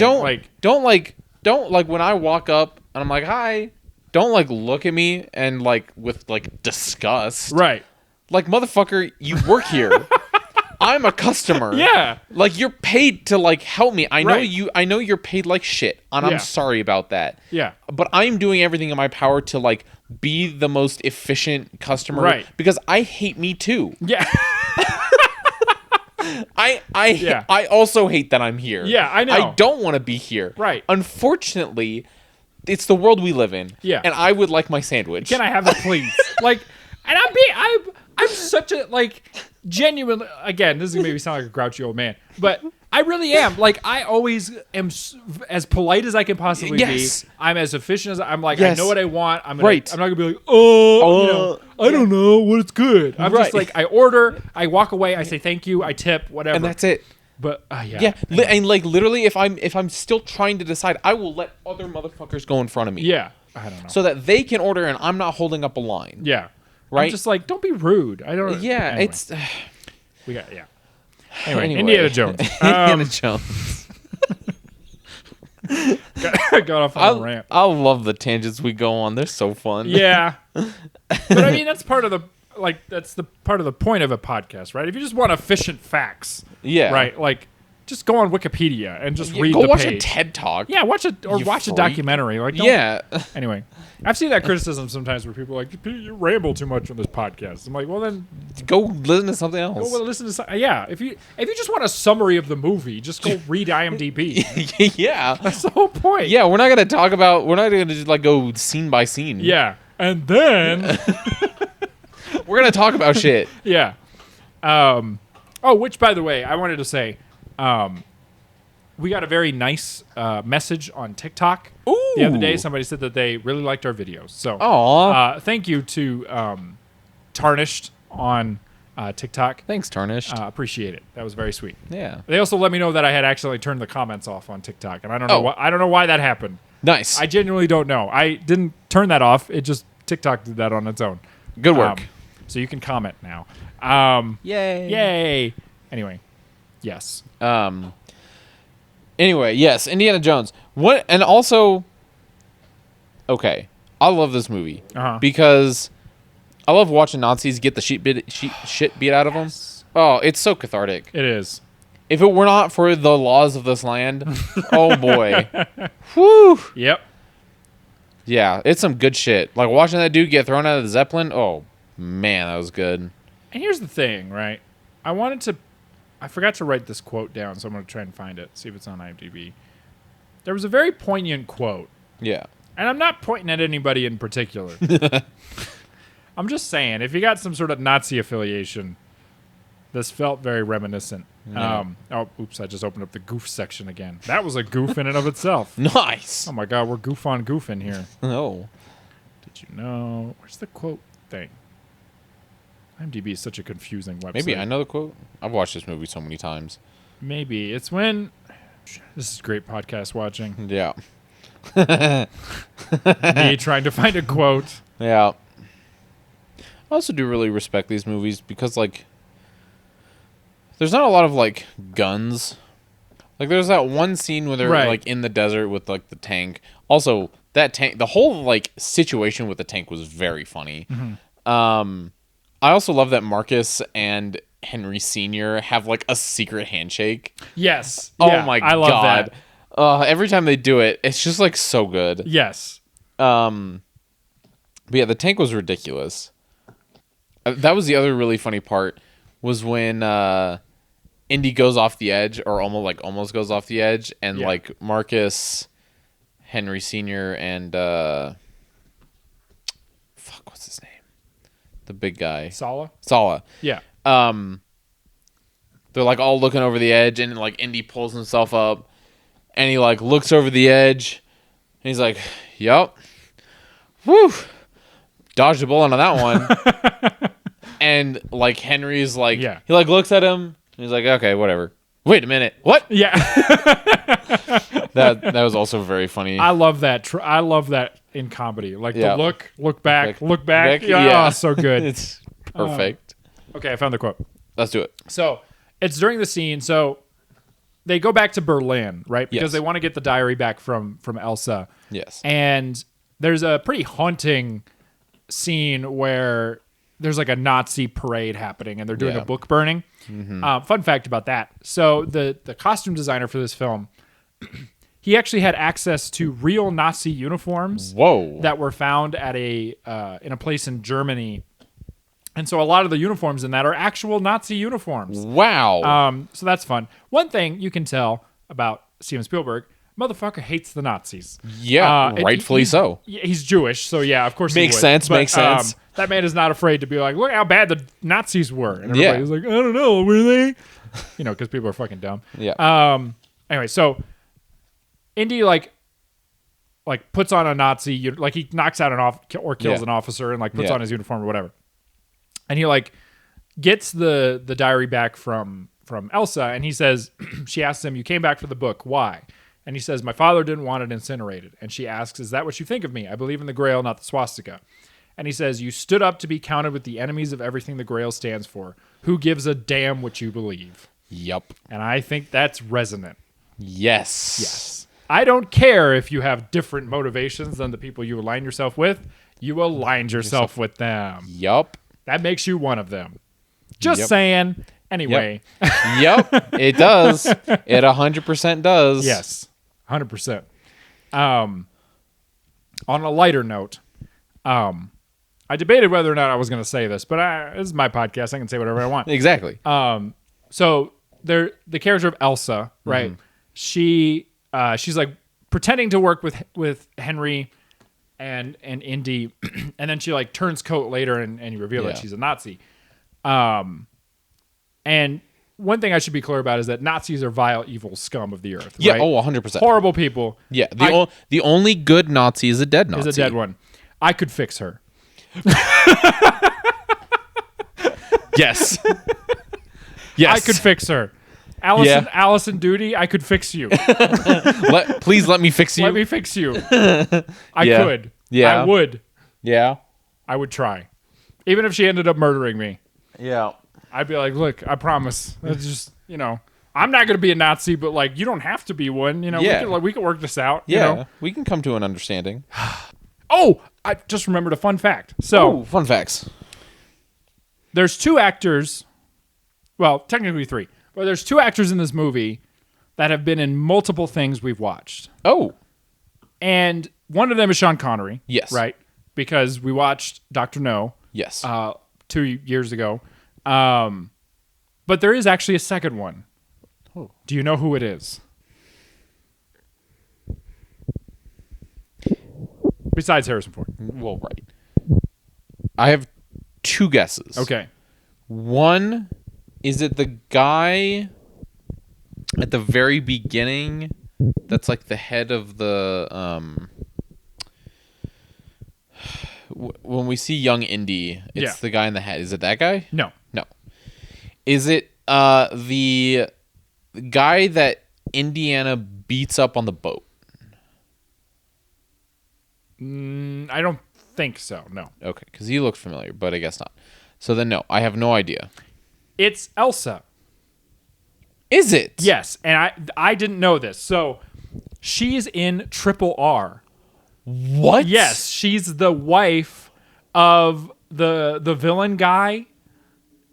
don't like when I walk up and I'm like, "Hi." Don't like look at me and like with like disgust. Right. Like, motherfucker, you work here. I'm a customer. Yeah. Like, you're paid to like help me. I know Right. I know you're paid like shit, and Yeah. I'm sorry about that. Yeah. But I'm doing everything in my power to like be the most efficient customer. Right. Because I hate me too. Yeah. I also hate that I'm here. Yeah, I know. I don't want to be here. Right. Unfortunately, it's the world we live in. Yeah. And I would like my sandwich. Can I have it, please? Like, and I'm such a like genuine. Again, this is gonna make me sound like a grouchy old man, but I really am. Like, I always am as polite as I can possibly be. I'm as efficient as I'm. Like, I know what I want. I'm not gonna be like, I don't know what it's good. I'm just like, I order, I walk away, I say thank you, I tip, whatever, and that's it. But And like literally, if I'm still trying to decide, I will let other motherfuckers go in front of me. Yeah, I don't know. So that they can order and I'm not holding up a line. Yeah, right. I'm just like, don't be rude. I don't. Yeah, anyway. it's. We got Anyway, Indiana Jones. Indiana Jones. got off on a rant. I love the tangents we go on. They're so fun. Yeah, but I mean that's part of the part of the point of a podcast, right? If you just want efficient facts, right? Like, just go on Wikipedia and just read. Go the watch page. a TED Talk. Yeah, watch a documentary. Like, Anyway, I've seen that criticism sometimes where people are like, you ramble too much on this podcast. I'm like, well then, go listen to something else. Go listen to if you just want a summary of the movie, just go read IMDb. Yeah, that's the whole point. Yeah, we're not gonna just like go scene by scene. Yeah, and then we're gonna talk about shit. Yeah. Which by the way, I wanted to say, we got a very nice message on TikTok the other day. Somebody said that they really liked our videos. So, thank you to Tarnished on TikTok. Thanks, Tarnished. Appreciate it. That was very sweet. Yeah. They also let me know that I had accidentally turned the comments off on TikTok, and I don't know I don't know why that happened. Nice. I genuinely don't know. I didn't turn that off. It just TikTok did that on its own. Good work. So you can comment now. Yay. Anyway, yes. Anyway, yes, Indiana Jones. What? And also, okay, I love this movie because I love watching Nazis get the shit beat out of them. Oh, it's so cathartic. It is. If it were not for the laws of this land, oh boy. Whew. Yep. Yeah, it's some good shit. Like watching that dude get thrown out of the Zeppelin. Oh man, that was good. And here's the thing, right? I forgot to write this quote down, so I'm going to try and find it, see if it's on IMDb. There was a very poignant quote. Yeah. And I'm not pointing at anybody in particular. I'm just saying, if you got some sort of Nazi affiliation, this felt very reminiscent. Yeah. I just opened up the goof section again. That was a goof in and of itself. Nice. Oh my God, we're goof on goof in here. Oh. Did you know? Where's the quote thing? IMDb is such a confusing website. Maybe I know the quote. I've watched this movie so many times. Maybe. It's when... This is great podcast watching. Yeah. Me trying to find a quote. Yeah. I also do really respect these movies because, like, there's not a lot of, like, guns. Like, there's that one scene where they're, like, in the desert with, like, the tank. Also, that tank... The whole, like, situation with the tank was very funny. Mm-hmm. I also love that Marcus and Henry Sr. have like a secret handshake. Yes. Oh Yeah, my I love God. that. Every time they do it, it's just like so good. Yes. But yeah, the tank was ridiculous. That was the other really funny part was when Indy goes off the edge, or almost goes off the edge, and like Marcus, Henry Sr. and what's his name? The big guy. Sala. Yeah. They're like all looking over the edge, and like Indy pulls himself up, and he like looks over the edge, and he's like, "Yup, whew, dodged a bullet on that one." And like Henry's like, he like looks at him, and he's like, "Okay, whatever." Wait a minute, what? Yeah. that was also very funny. I love that. I love that in comedy, like the look back. Yeah, oh, so good. It's perfect. Okay, I found the quote. Let's do it. So it's during the scene. So they go back to Berlin, right? Because they want to get the diary back from Elsa. Yes. And there's a pretty haunting scene where there's like a Nazi parade happening, and they're doing a book burning. Fun fact about that. So the costume designer for this film, he actually had access to real Nazi uniforms. Whoa. That were found at in a place in Germany. And so a lot of the uniforms in that are actual Nazi uniforms. Wow. So that's fun. One thing you can tell about Steven Spielberg, motherfucker hates the Nazis. Yeah, rightfully so. He's Jewish, so yeah, of course makes sense. Makes sense. That man is not afraid to be like, look how bad the Nazis were. And everybody's like, I don't know, were they? Because people are fucking dumb. Yeah. Anyway, so Indy like puts on a Nazi, like he knocks out or kills an officer and like puts on his uniform or whatever. And he like gets the diary back from Elsa, and he says, she asks him, "You came back for the book. Why?" And he says, "My father didn't want it incinerated." And she asks, "Is that what you think of me? I believe in the Grail, not the swastika." And he says, "You stood up to be counted with the enemies of everything the Grail stands for. Who gives a damn what you believe?" Yup. And I think that's resonant. Yes. I don't care if you have different motivations than the people you align yourself with. You aligned yourself with them. Yup. That makes you one of them. Just saying. Anyway. Yep. It does. It 100% does. Yes. 100%. On a lighter note, I debated whether or not I was going to say this, but this is my podcast. I can say whatever I want. Exactly. So the character of Elsa, right? Mm-hmm. She's like pretending to work with Henry and Indy, and then she like turns coat later and you reveal that she's a Nazi. And one thing I should be clear about is that Nazis are vile, evil scum of the earth. Yeah, right? 100%. Horrible people. Yeah, the only good Nazi is a dead Nazi. Is a dead one. I could fix her. Yes. Yes. I could fix her. Alison Doody, I could fix you. Please let me fix you. Let me fix you. I could. Yeah. I would. Yeah. I would try. Even if she ended up murdering me. Yeah. I'd be like, look, I promise. It's just, I'm not going to be a Nazi, but like, you don't have to be one. We can work this out. Yeah. We can come to an understanding. Oh, I just remembered a fun fact. So, fun facts. There's 2 actors. Well, technically 3. But there's 2 actors in this movie that have been in multiple things we've watched. Oh. And one of them is Sean Connery. Yes. Right? Because we watched Dr. No. Yes. 2 years ago. But there is actually a second one. Oh. Do you know who it is? Besides Harrison Ford. Well, right. I have 2 guesses. Okay. One, is it the guy at the very beginning that's like the head of the when we see young Indy, it's the guy in the head. Is it that guy? No. Is it the guy that Indiana beats up on the boat? I don't think so. No. Okay, because he looked familiar, but I guess not. So then, no, I have no idea. It's Elsa. Is it? Yes, and I didn't know this. So she's in Triple R. What? Yes, she's the wife of the villain guy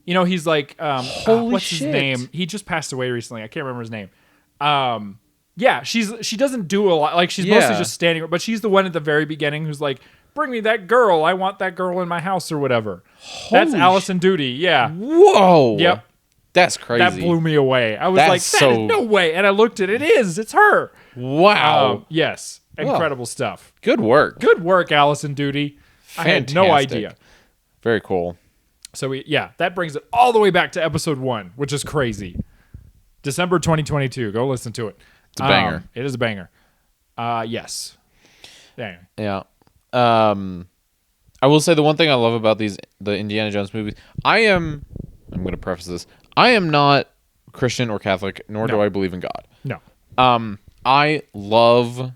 You know, he's like, Holy what's shit. his name? He just passed away recently. I can't remember his name. Yeah, she doesn't do a lot. Like, she's mostly just standing, but she's the one at the very beginning who's like, bring me that girl. I want that girl in my house or whatever. That's Alison Doody. Yeah. Whoa. Yep. That's crazy. That blew me away. I was like, that is no way. And I looked at it. It is. It's her. Wow. Yes. Incredible stuff. Good work. Good work, Alison Doody. Fantastic. I had no idea. Very cool. So, that brings it all the way back to episode 1, which is crazy. December 2022. Go listen to it. It's a banger. It is a banger. Yes. Dang. Yeah. I will say the one thing I love about the Indiana Jones movies, I'm going to preface this. I am not Christian or Catholic, nor do I believe in God. No. I love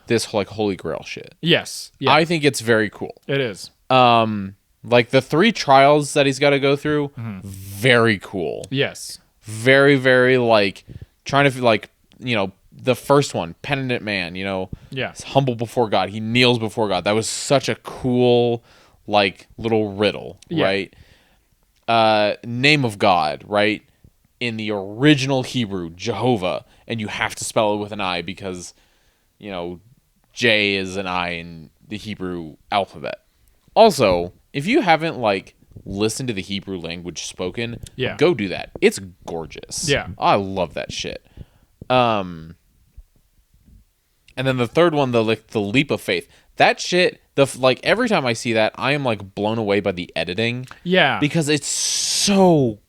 this like Holy Grail shit. Yes. Yeah. I think it's very cool. It is. Like the 3 trials that he's got to go through, very cool. Yes. Very, very like trying to like, you know, the first one, penitent man, you know, Yes. humble before God. He kneels before God. That was such a cool, like, little riddle, right? Name of God, right? In the original Hebrew, Jehovah, and you have to spell it with an I because, you know, J is an I in the Hebrew alphabet. Also, if you haven't, like, listened to the Hebrew language spoken, go do that. It's gorgeous. Yeah. I love that shit. And then the third one, the leap of faith. That shit, every time I see that, I am like blown away by the editing. Yeah. Because it's so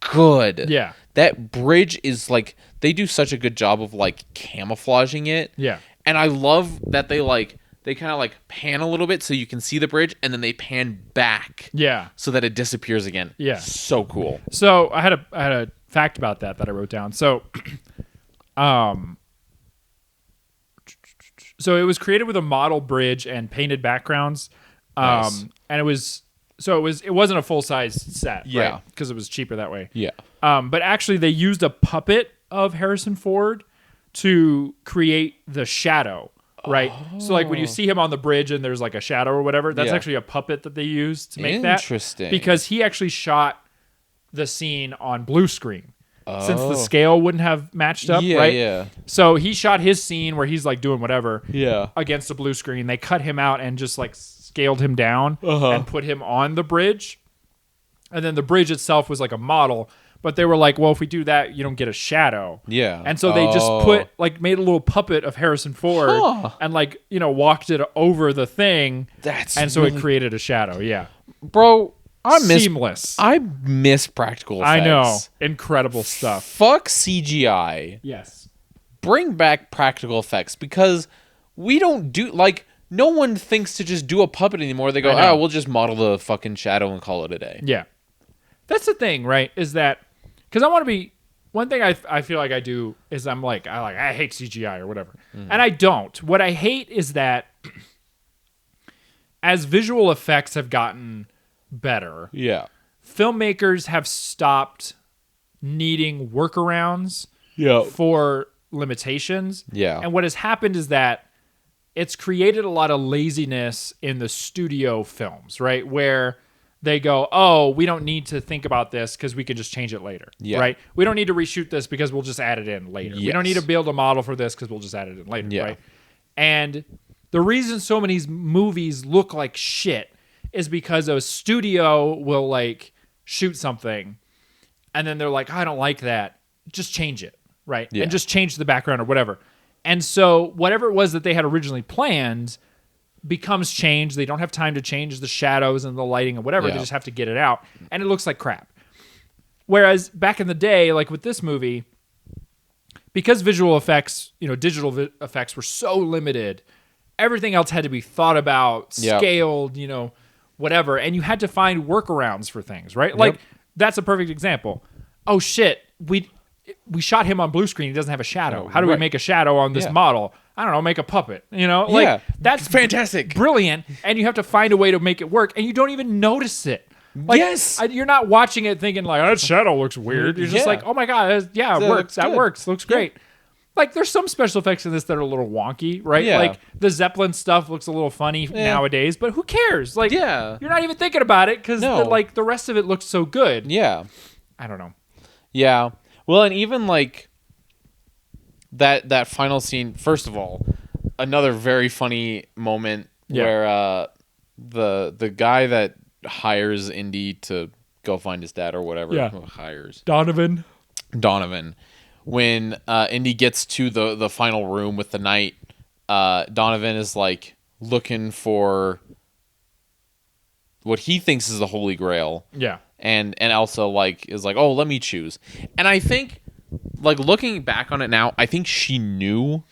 good. Yeah. That bridge is like, they do such a good job of like camouflaging it. Yeah. And I love that they kind of like pan a little bit so you can see the bridge, and then they pan back. Yeah. So that it disappears again. Yeah. So cool. So I had a fact about that I wrote down. So, so it was created with a model bridge and painted backgrounds. Nice. And it wasn't a full size set, Yeah. right? Because it was cheaper that way. Yeah. But actually they used a puppet of Harrison Ford to create the shadow, right? Oh. So like when you see him on the bridge and there's like a shadow or whatever, that's actually a puppet that they used to make that. Interesting. Because he actually shot the scene on blue screen. Since the scale wouldn't have matched up, right? Yeah. So he shot his scene where he's like doing whatever against a blue screen. They cut him out and just like scaled him down and put him on the bridge. And then the bridge itself was like a model. But they were like, well, if we do that, you don't get a shadow. Yeah. And so they just made a little puppet of Harrison Ford and like, you know, walked it over the thing. It created a shadow. Yeah. Bro. Seamless. I miss practical effects. I know. Incredible stuff. Fuck CGI. Yes. Bring back practical effects because we don't do, like, no one thinks to just do a puppet anymore. They go, we'll just model the fucking shadow and call it a day. Yeah. That's the thing, right? Is that, because I want to be, one thing I feel like I do is I hate CGI or whatever. Mm-hmm. And I don't. What I hate is that as visual effects have gotten better. Yeah. Filmmakers have stopped needing workarounds for limitations. Yeah. And what has happened is that it's created a lot of laziness in the studio films, right? Where they go, oh, we don't need to think about this because we can just change it later, right? We don't need to reshoot this because we'll just add it in later. Yes. We don't need to build a model for this because we'll just add it in later, right? And the reason so many movies look like shit is because a studio will like shoot something and then they're like, I don't like that. Just change it, right? And just change the background or whatever. And so whatever it was that they had originally planned becomes changed. They don't have time to change the shadows and the lighting and whatever. They just have to get it out. And it looks like crap. Whereas back in the day, like with this movie, because visual effects, you know, digital effects were so limited, everything else had to be thought about, scaled, you know, whatever. And you had to find workarounds for things, right? Like, that's a perfect example. Oh, shit. We shot him on blue screen. He doesn't have a shadow. How do we make a shadow on this model? I don't know, make a puppet. You know? Like, that's fantastic. Brilliant. And you have to find a way to make it work. And you don't even notice it. Like, you're not watching it thinking, like, oh, that shadow looks weird. You're just like, oh, my God. It works. That works. Looks great. like there's some special effects in this that are a little wonky, right? Yeah. Like the Zeppelin stuff looks a little funny nowadays, but who cares? Like, Yeah. you're not even thinking about it because like the rest of it looks so good. Yeah. I don't know. Yeah. Well, and even like that final scene. First of all, another very funny moment where the guy that hires Indy to go find his dad or whatever hires Donovan. When Indy gets to the final room with the knight, Donovan is like looking for what he thinks is the Holy Grail. Yeah. And Elsa like is like, oh, let me choose. And I think, like, looking back on it now, I think she knew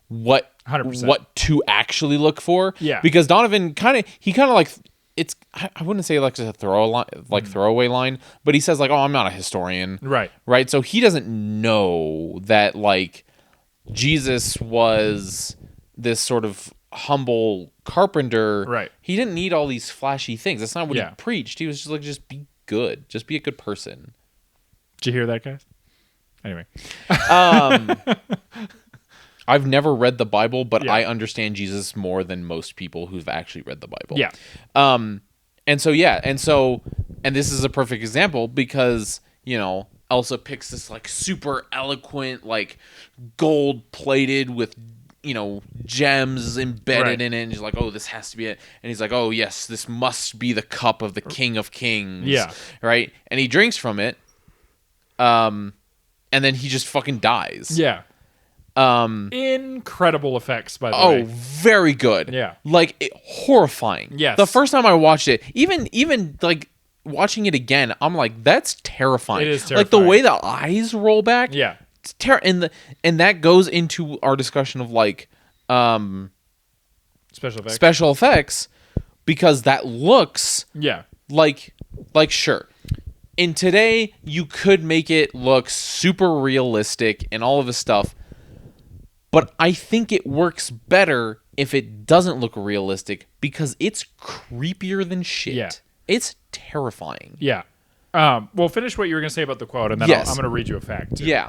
what 100%. what to actually look for. Yeah. Because Donovan kind of like, it's, I wouldn't say like a throwaway line, but he says like, oh, I'm not a historian. Right. So he doesn't know that like Jesus was this sort of humble carpenter. Right. He didn't need all these flashy things. That's not what he Yeah. preached. He was just like, just be good. Just be a good person. Did you hear that, guys? Anyway. I've never read the Bible, but Yeah. I understand Jesus more than most people who've actually read the Bible. Yeah. And this is a perfect example because, you know, Elsa picks this like super eloquent, like gold plated with, you know, gems embedded in it. And she's like, oh, this has to be it. And he's like, oh, yes, this must be the cup of the King of Kings. Yeah. Right. And he drinks from it. And then he just fucking dies. Yeah. Incredible effects, by the way. Oh, very good. Yeah. Like horrifying. Yes. The first time I watched it, even like watching it again, I'm like, that's terrifying. It is Like the terrifying. way the eyes roll back. Yeah. It's and that goes into our discussion of like Special effects. because that looks Yeah. like sure. In today, you could make it look super realistic and all of this stuff. But I think it works better if it doesn't look realistic because it's creepier than shit. Yeah. It's terrifying. Yeah. Well, finish what you were going to say about the quote, and then Yes. I'm going to read you a fact, too. Yeah.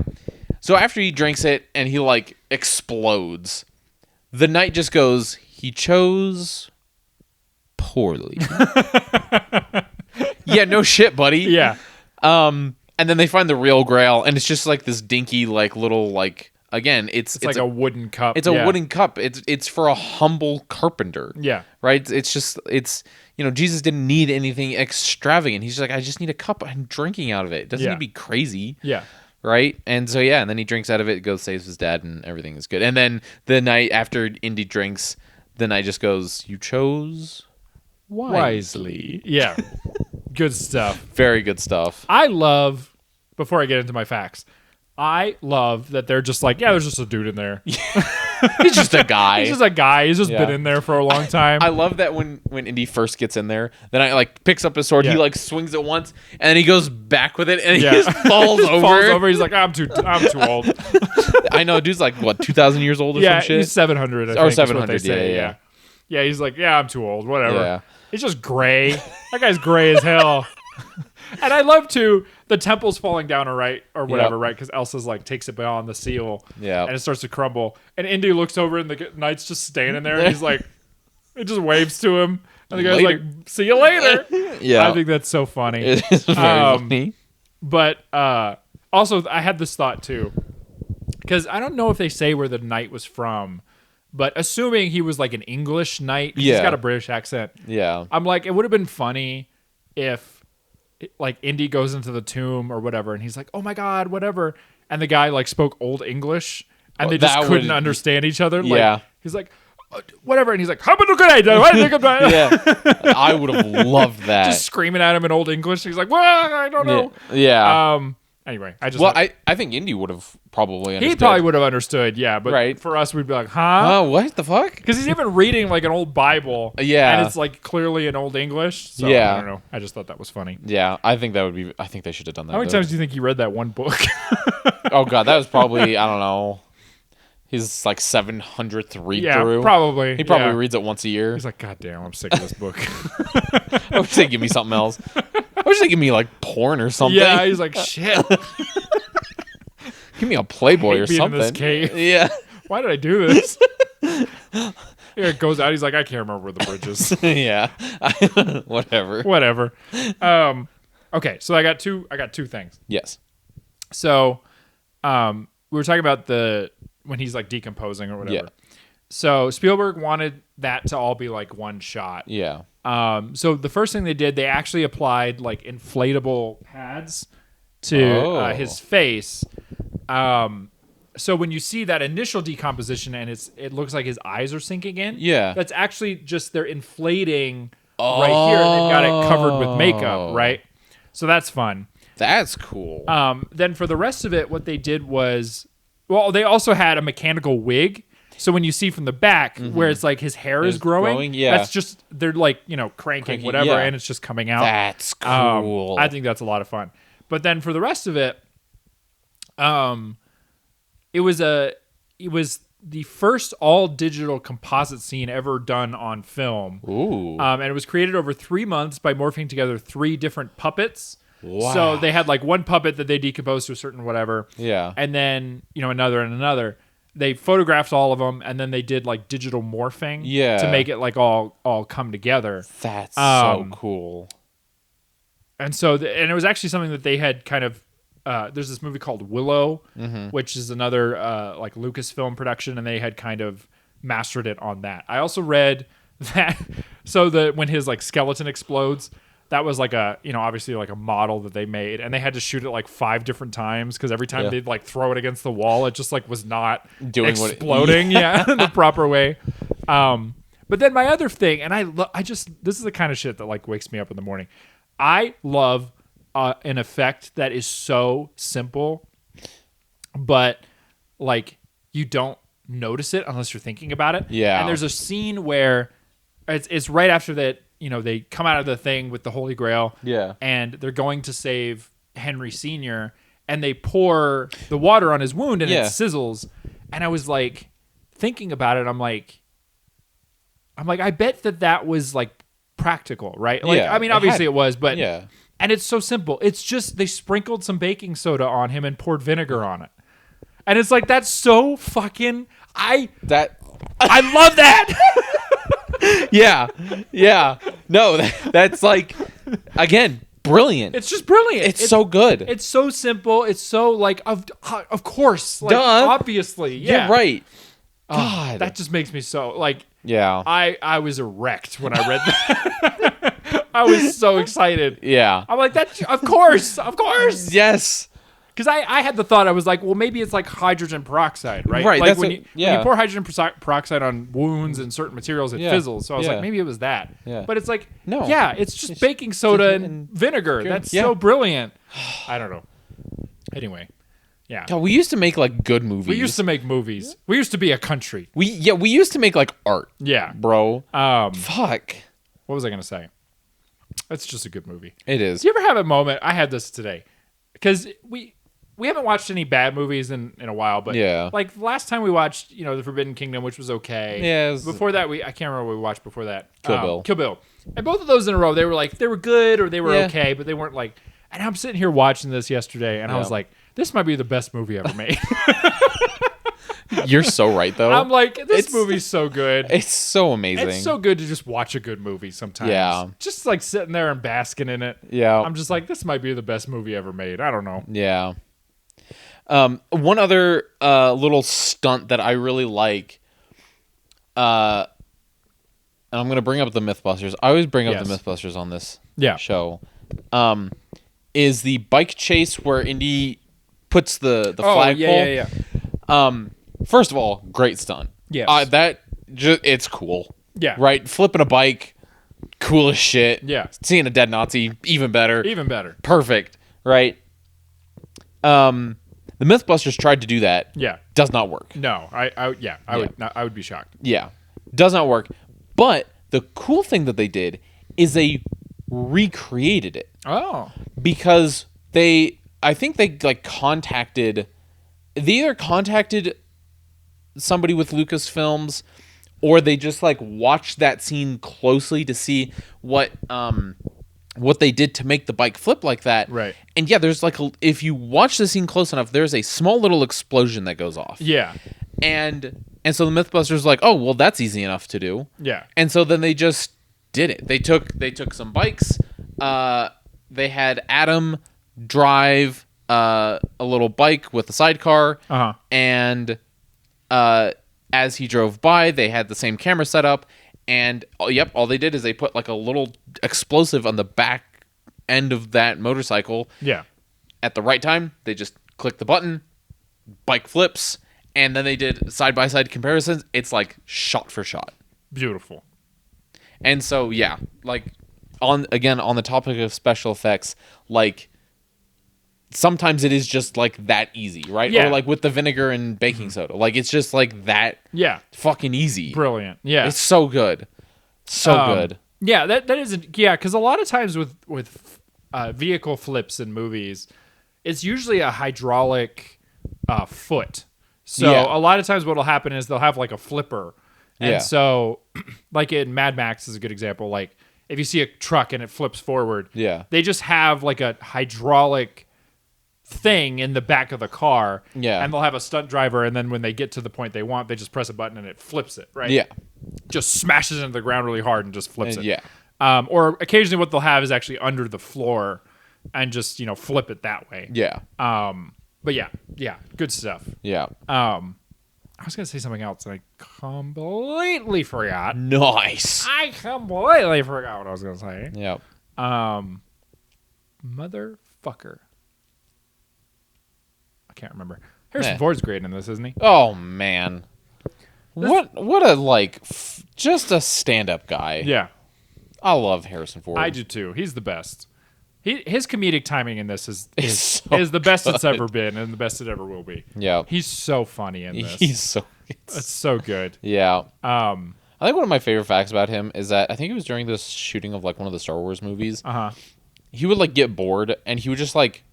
So after he drinks it and he like explodes, the knight just goes, he chose poorly. Yeah, no shit, buddy. Yeah. And then they find the real grail and it's just like this dinky like little like again, it's It's like a wooden cup. It's a wooden cup. It's for a humble carpenter. Yeah. Right? It's you know, Jesus didn't need anything extravagant. He's just like, I just need a cup. I'm drinking out of it. It doesn't need to be crazy. Yeah. Right? And so and then he drinks out of it, goes saves his dad, and everything is good. And then the night after Indy drinks, the night just goes, you chose wisely. Yeah. Good stuff. Very good stuff. I love, before I get into my facts, I love that they're just like, yeah, there's just a dude in there. He's just a guy. He's just a guy. He's just been in there for a long time. I love that when Indy first gets in there, then I like picks up his sword, he like swings it once, and then he goes back with it, and he just falls over. Falls over. He's like, I'm too old. I know, dude's like what, 2,000 years old or some shit. He's 700. Or 700. Yeah. Yeah, he's like, yeah, I'm too old. Whatever. Yeah. He's just gray. That guy's gray as hell. And I love too, the temple's falling down or whatever, right? Because Elsa's like takes it beyond the seal, and it starts to crumble. And Indy looks over, and the knight's just standing there, and he's like, it just waves to him, and the guy's like, "See you later." Yeah, I think that's so funny. It is very funny. But also, I had this thought too, because I don't know if they say where the knight was from, but assuming he was like an English knight, 'cause he's got a British accent. Yeah, I'm like, it would have been funny if like Indy goes into the tomb or whatever, and he's like, "Oh my god, whatever," and the guy like spoke Old English, and they just couldn't understand each other. Like, he's like, "Whatever," and he's like, "How yeah, I would have loved that. Just screaming at him in Old English. He's like, "Well, I don't know." Yeah. Anyway, I think Indy would have probably understood. He probably would have understood, yeah. But for us, we'd be like, "Huh? What the fuck?" Because he's even reading like an old Bible, and it's like clearly in Old English. So, I don't know. I just thought that was funny. Yeah, I think they should have done that. How many times do you think you read that one book? Oh god, that was probably I don't know. He's like 700th read through. Probably. He probably reads it once a year. He's like, God damn, I'm sick of this book. I wish they'd give me something else. I wish they'd give me like porn or something. Yeah, he's like, shit. Give Give me a Playboy or being in something. this cave. Yeah. Why did I do this? It goes out. He's like, I can't remember where the bridge is. Yeah. Whatever. Whatever. Okay, so I got two things. Yes. So, we were talking about when he's like decomposing or whatever. Yeah. So Spielberg wanted that to all be like one shot. Yeah. So the first thing they did, they actually applied like inflatable pads to his face. So when you see that initial decomposition and it looks like his eyes are sinking in. Yeah. That's actually just they're inflating right here, and they've got it covered with makeup, right? So that's fun. That's cool. Then for the rest of it, what they did was, well, they also had a mechanical wig. So when you see from the back where it's like his hair is growing, that's just, they're like, cranking whatever, and it's just coming out. That's cool. I think that's a lot of fun. But then for the rest of it, it was the first all digital composite scene ever done on film. Ooh. And it was created over 3 months by morphing together 3 different puppets. Wow. So they had like one puppet that they decomposed to a certain whatever. Yeah. And then, another and another. They photographed all of them, and then they did like digital morphing to make it like all come together. That's so cool. And so, and it was actually something that they had kind of, there's this movie called Willow, which is another like Lucasfilm production, and they had kind of mastered it on that. I also read that, so when his like skeleton explodes, that was like a, obviously like a model that they made, and they had to shoot it like 5 different times because every time they'd like throw it against the wall, it just like was not exploding, the proper way. But then my other thing, and I just, this is the kind of shit that like wakes me up in the morning. I love an effect that is so simple, but like you don't notice it unless you're thinking about it. Yeah. And there's a scene where it's right after that. They come out of the thing with the Holy Grail, and they're going to save Henry Sr., and they pour the water on his wound, and it sizzles. And I was like, thinking about it, I'm like, I bet that was like practical, right? Like, I mean, obviously it was, but and it's so simple. It's just they sprinkled some baking soda on him and poured vinegar on it, and it's like that's so fucking I love that. Yeah. No, that's like, again, brilliant. It's just brilliant. It's so good. It's so simple. It's so like, of course, like, duh. Obviously, yeah. You're right. God, that just makes me so like. Yeah. I was erect when I read that. I was so excited. Yeah. I'm like that. Of course. Yes. Because I had the thought, I was like, well, maybe it's like hydrogen peroxide, right? Right. Like when you pour hydrogen peroxide on wounds and certain materials, it fizzles. So I was like, maybe it was that. Yeah. But it's like, no. Yeah, it's just baking soda and vinegar. That's so brilliant. I don't know. Anyway, yeah. God, we used to make like good movies. We used to make movies. We used to be a country. We used to make like art. Yeah. Bro. Fuck. What was I going to say? It's just a good movie. It is. Do you ever have a moment? I had this today. Because we haven't watched any bad movies in a while, but like last time we watched, The Forbidden Kingdom, which was okay. Yeah. Before that, I can't remember what we watched before that. Kill Bill. And both of those in a row, they were good or they were okay, but they weren't like. And I'm sitting here watching this yesterday, and I was like, this might be the best movie ever made. You're so right, though. I'm like, this movie's so good. It's so amazing. It's so good to just watch a good movie sometimes. Yeah. Just like sitting there and basking in it. Yeah. I'm just like, this might be the best movie ever made. I don't know. Yeah. One other little stunt that I really like, and I'm going to bring up the Mythbusters. I always bring up the Mythbusters on this show, is the bike chase where Indy puts the flagpole. Yeah. First of all, great stunt. Yeah. It's cool. Yeah. Right? Flipping a bike, cool as shit. Yeah. Seeing a dead Nazi, even better. Even better. Perfect. Right? The Mythbusters tried to do that. Yeah. Does not work. No. I would be shocked. Yeah. Does not work. But the cool thing that they did is they recreated it. Oh. Because I think they contacted somebody with Lucasfilms, or they just watched that scene closely to see what what they did to make the bike flip like that. Right. And yeah, there's like if you watch the scene close enough, there's a small little explosion that goes off. Yeah. And so the Mythbusters like, oh, well, that's easy enough to do. Yeah. And so then they just did it. They took some bikes. They had Adam drive a little bike with a sidecar. And as he drove by, they had the same camera set up. And all they did is they put like a little explosive on the back end of that motorcycle. Yeah. At the right time, they just click the button, bike flips, and then they did side-by-side comparisons. It's like shot for shot. Beautiful. And so, yeah, like on the topic of special effects, like sometimes it is just like that easy, right? Yeah. Or like with the vinegar and baking soda. Like it's just like that fucking easy. Brilliant. Yeah. It's so good. So good. Yeah, that is because a lot of times with vehicle flips in movies, it's usually a hydraulic foot. So a lot of times what'll happen is they'll have like a flipper. And so like in Mad Max is a good example. Like if you see a truck and it flips forward, they just have like a hydraulic thing in the back of the car. And they'll have a stunt driver, and then when they get to the point they want, they just press a button and it flips it, right? Yeah. Just smashes into the ground really hard and just flips it. Or occasionally what they'll have is actually under the floor and just, flip it that way. But yeah, good stuff. I was going to say something else and I completely forgot. Nice. I completely forgot what I was going to say. Motherfucker. I can't remember. Harrison Ford's great in this, isn't he? Oh, man. What a, just a stand-up guy. Yeah. I love Harrison Ford. I do, too. He's the best. His comedic timing in this is so the best good. It's ever been and the best it ever will be. Yeah. He's so funny in this. It's so good. Yeah. I think one of my favorite facts about him is that I think it was during this shooting of like one of the Star Wars movies. He would like get bored and he would just like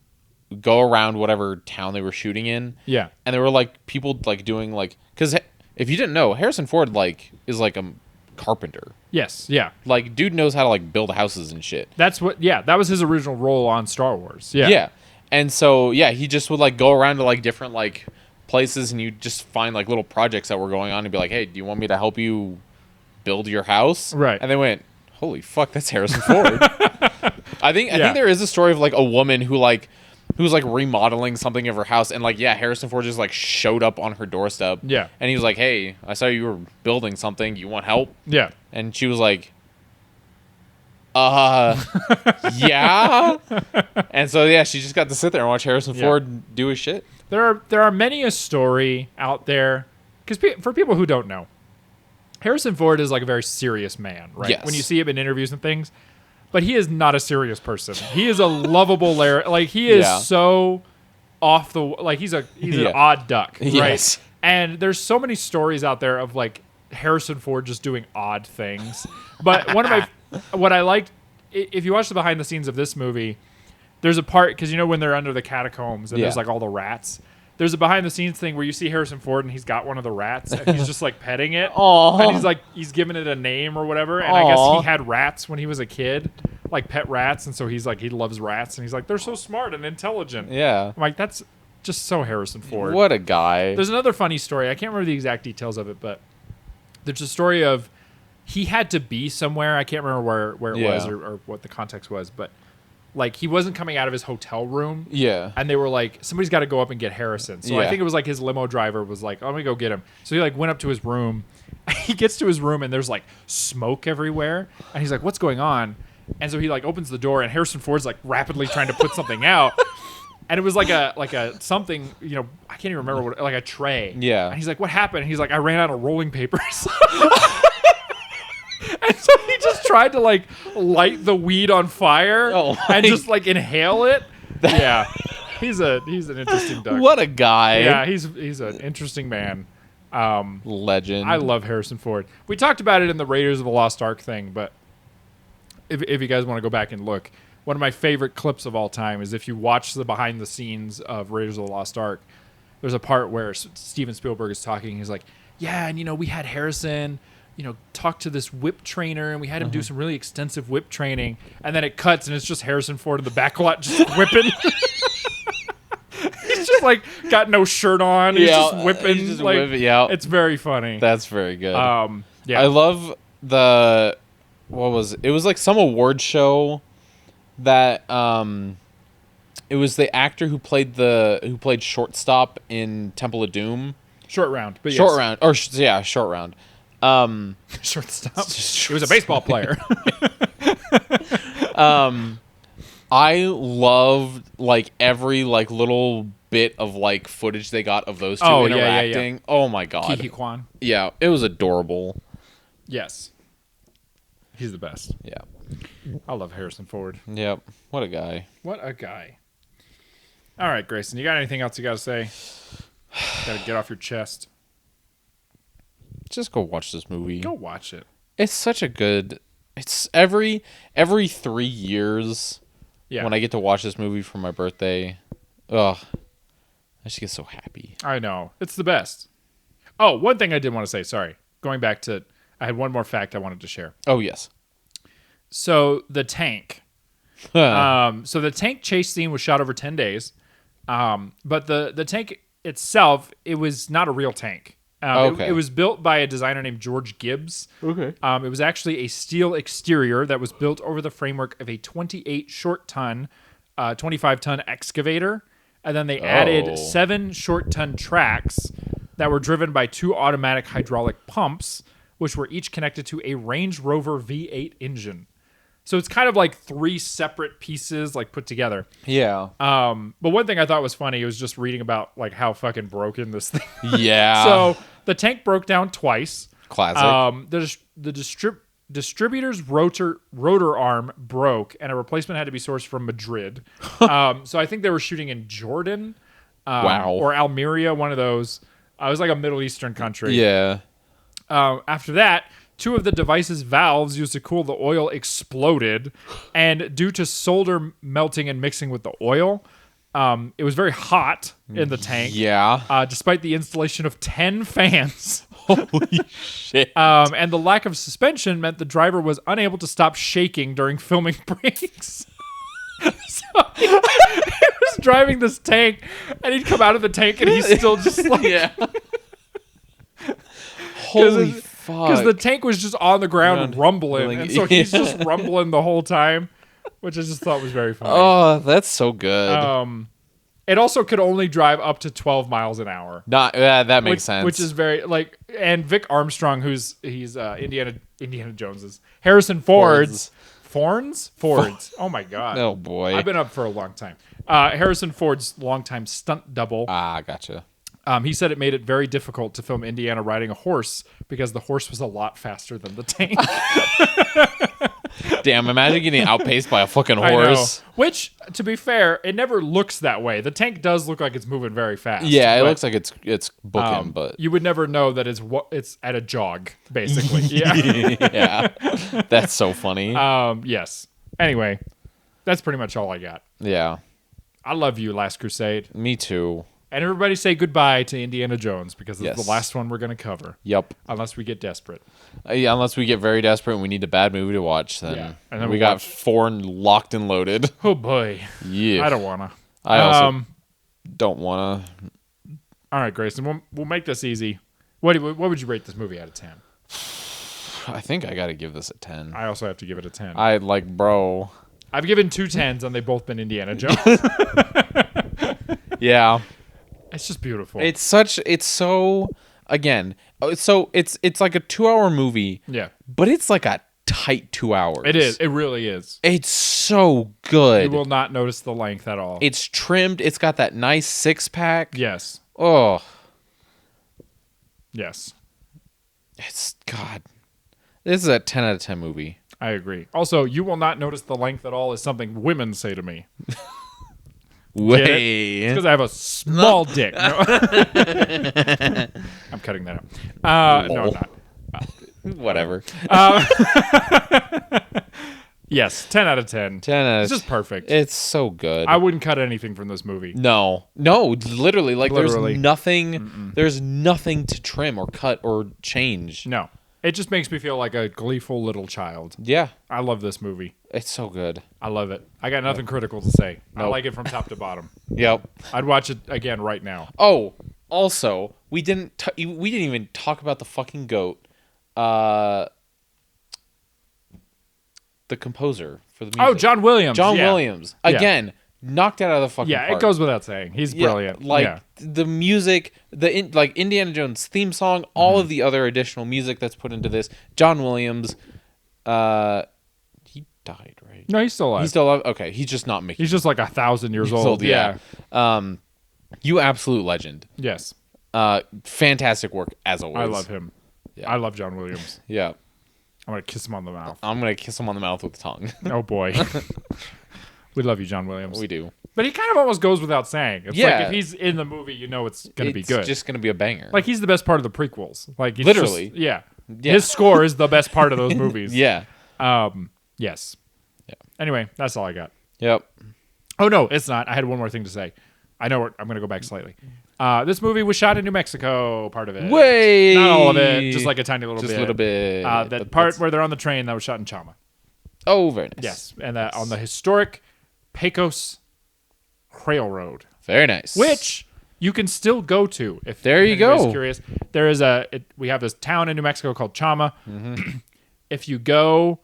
go around whatever town they were shooting in. Yeah. And there were like people like doing like, because if you didn't know, Harrison Ford like is like a carpenter. Yes. Yeah. Like dude knows how to like build houses and shit. That was his original role on Star Wars. Yeah. Yeah. And so yeah, he just would like go around to like different like places and you just find like little projects that were going on and be like, hey, do you want me to help you build your house? Right. And they went, holy fuck, that's Harrison Ford. I think there is a story of like a woman who was like remodeling something of her house and like Harrison Ford just like showed up on her doorstep. Yeah. And he was like, hey, I saw you were building something. You want help? Yeah. And she was like, yeah. And so she just got to sit there and watch Harrison Ford do his shit. There are many a story out there because for people who don't know, Harrison Ford is like a very serious man, right? Yes. When you see him in interviews and things, but he is not a serious person. He is a lovable like he is so off the like he's an odd duck, right? Yes. And there's so many stories out there of like Harrison Ford just doing odd things. But what I liked, if you watch the behind the scenes of this movie, there's a part, because when they're under the catacombs and there's like all the rats, there's a behind the scenes thing where you see Harrison Ford and he's got one of the rats and he's just like petting it. And he's giving it a name or whatever. And I guess he had rats when he was a kid, like pet rats. And so he's like, he loves rats. And he's like, they're so smart and intelligent. Yeah. I'm like, that's just so Harrison Ford. What a guy. There's another funny story. I can't remember the exact details of it, but there's a story of he had to be somewhere. I can't remember where it was or what the context was, but like he wasn't coming out of his hotel room. Yeah. And they were like, somebody's got to go up and get Harrison. So I think it was like his limo driver was like, oh, let me go get him. So he like went up to his room. He gets to his room and there's like smoke everywhere. And he's like, what's going on? And so he like opens the door and Harrison Ford's like rapidly trying to put something out. And it was like a something, I can't even remember what, like a tray. Yeah. And he's like, what happened? And he's like, I ran out of rolling papers. And so he just tried to like light the weed on fire and just like inhale it. Yeah. He's an interesting duck. What a guy. Yeah, he's an interesting man. Legend. I love Harrison Ford. We talked about it in the Raiders of the Lost Ark thing, but if you guys want to go back and look, one of my favorite clips of all time is if you watch the behind the scenes of Raiders of the Lost Ark, there's a part where Steven Spielberg is talking. He's like, yeah, and we had Harrison talk to this whip trainer, and we had him do some really extensive whip training, and then it cuts, and it's just Harrison Ford in the back lot just whipping. He's just like got no shirt on. He's just whipping. He's just like, whipping, yeah. It's very funny. That's very good. Yeah. I love it was like some award show that it was the actor who played shortstop in Temple of Doom. Short round. But short round. Or short round. Shortstop. He was a baseball player. I loved like every like little bit of like footage they got of those two interacting. Yeah. Oh my god. Ki Kwan. Yeah, it was adorable. Yes. He's the best. Yeah. I love Harrison Ford. Yep. What a guy. What a guy. All right, Grayson, you got anything else you got to say? Got to get off your chest. Just go watch this movie. Go watch it. It's such a good. It's every 3 years. Yeah. When I get to watch this movie for my birthday, I just get so happy. I know. It's the best. Oh, one thing I did want to say. Sorry, going back to. I had one more fact I wanted to share. Oh yes. So the tank. So the tank chase scene was shot over 10 days, but the tank itself, it was not a real tank. Okay. It was built by a designer named George Gibbs. Okay. It was actually a steel exterior that was built over the framework of a 28 short ton, 25 ton excavator, and then they added 7 short ton tracks that were driven by 2 automatic hydraulic pumps, which were each connected to a Range Rover V8 engine. So it's kind of like 3 separate pieces like put together. Yeah. But one thing I thought was funny was just reading about like how fucking broken this thing. Yeah. So the tank broke down twice. Classic. The distributor's rotor arm broke, and a replacement had to be sourced from Madrid. So I think they were shooting in Jordan. Or Almeria, one of those. It was like a Middle Eastern country. Yeah. After that, 2 of the device's valves used to cool the oil exploded, and due to solder melting and mixing with the oil, it was very hot in the tank. Yeah. Despite the installation of 10 fans. Holy shit. And the lack of suspension meant the driver was unable to stop shaking during filming breaks. So he was driving this tank, and he'd come out of the tank, and he's still just like... Yeah. Holy fuck. Because the tank was just on the ground rumbling. And so he's just rumbling the whole time, which I just thought was very funny. Oh, that's so good. It also could only drive up to 12 miles an hour. That makes sense. Which is very, like, and Vic Armstrong, he's Indiana Jones's. Harrison Ford's. Fords? Oh, my God. Oh, boy. I've been up for a long time. Harrison Ford's longtime stunt double. Gotcha. He said it made it very difficult to film Indiana riding a horse because the horse was a lot faster than the tank. Damn, imagine getting outpaced by a fucking horse. Which, to be fair, it never looks that way. The tank does look like it's moving very fast. Yeah, it looks like it's booking, but you would never know that it's at a jog, basically. Yeah. Yeah. That's so funny. Yes. Anyway, that's pretty much all I got. Yeah. I love you, Last Crusade. Me too. And everybody say goodbye to Indiana Jones because it's the last one we're going to cover. Yep. Unless we get desperate. Yeah, unless we get very desperate and we need a bad movie to watch, then, and then we got 4 locked and loaded. Oh, boy. Yeah. I don't want to. I also don't want to. All right, Grayson, we'll make this easy. What would you rate this movie out of 10? I think I got to give this a 10. I also have to give it a 10. Bro. I've given 2 10s, and they've both been Indiana Jones. Yeah. It's just beautiful. It's so again, so it's like a 2-hour movie. Yeah. But it's like a tight 2 hours. It is. It really is. It's so good. You will not notice the length at all. It's trimmed. It's got that nice 6-pack. Yes. Oh. Yes. It's God. This is a 10 out of 10 movie. I agree. Also, you will not notice the length at all is something women say to me. Way. It's because I have a small dick. No. I'm cutting that out. No, I'm not. Whatever. Yes, 10 out of 10. 10 out of 10. It's just perfect. It's so good. I wouldn't cut anything from this movie. No, literally. Like, there's nothing to trim or cut or change. No. It just makes me feel like a gleeful little child. Yeah. I love this movie. It's so good. I love it. I got nothing critical to say. I like it from top to bottom. Yep. I'd watch it again right now. Oh, also, we didn't even talk about the fucking goat. The composer for the music. Oh, John Williams. John Williams. Again, knocked it out of the fucking park. Yeah, it goes without saying. He's brilliant. The music, like Indiana Jones theme song, all of the other additional music that's put into this. John Williams, he died, right? No, he's still alive. He's still alive? Okay, he's just not making. He's just like 1,000 years old. Yeah. You absolute legend. Yes. Fantastic work as always. I love him. Yeah. I love John Williams. Yeah. I'm going to kiss him on the mouth. I'm going to kiss him on the mouth with the tongue. Oh, boy. We love you, John Williams. We do. But he kind of almost goes without saying. It's like if he's in the movie, you know it's going to be good. It's just going to be a banger. Like, he's the best part of the prequels. Like, he's literally. Just, yeah. His score is the best part of those movies. Yeah. Yes. Yeah. Anyway, that's all I got. Yep. Oh, no, it's not. I had one more thing to say. I know I'm going to go back slightly. This movie was shot in New Mexico, part of it. Way! Not all of it, just like a tiny little bit. Just a little bit. That part where they're on the train, that was shot in Chama. Oh, very nice. Yes, and on the historic Pecos Railroad. Very nice. Which you can still go to if there you go. Curious. There is we have this town in New Mexico called Chama. Mm-hmm. If you go,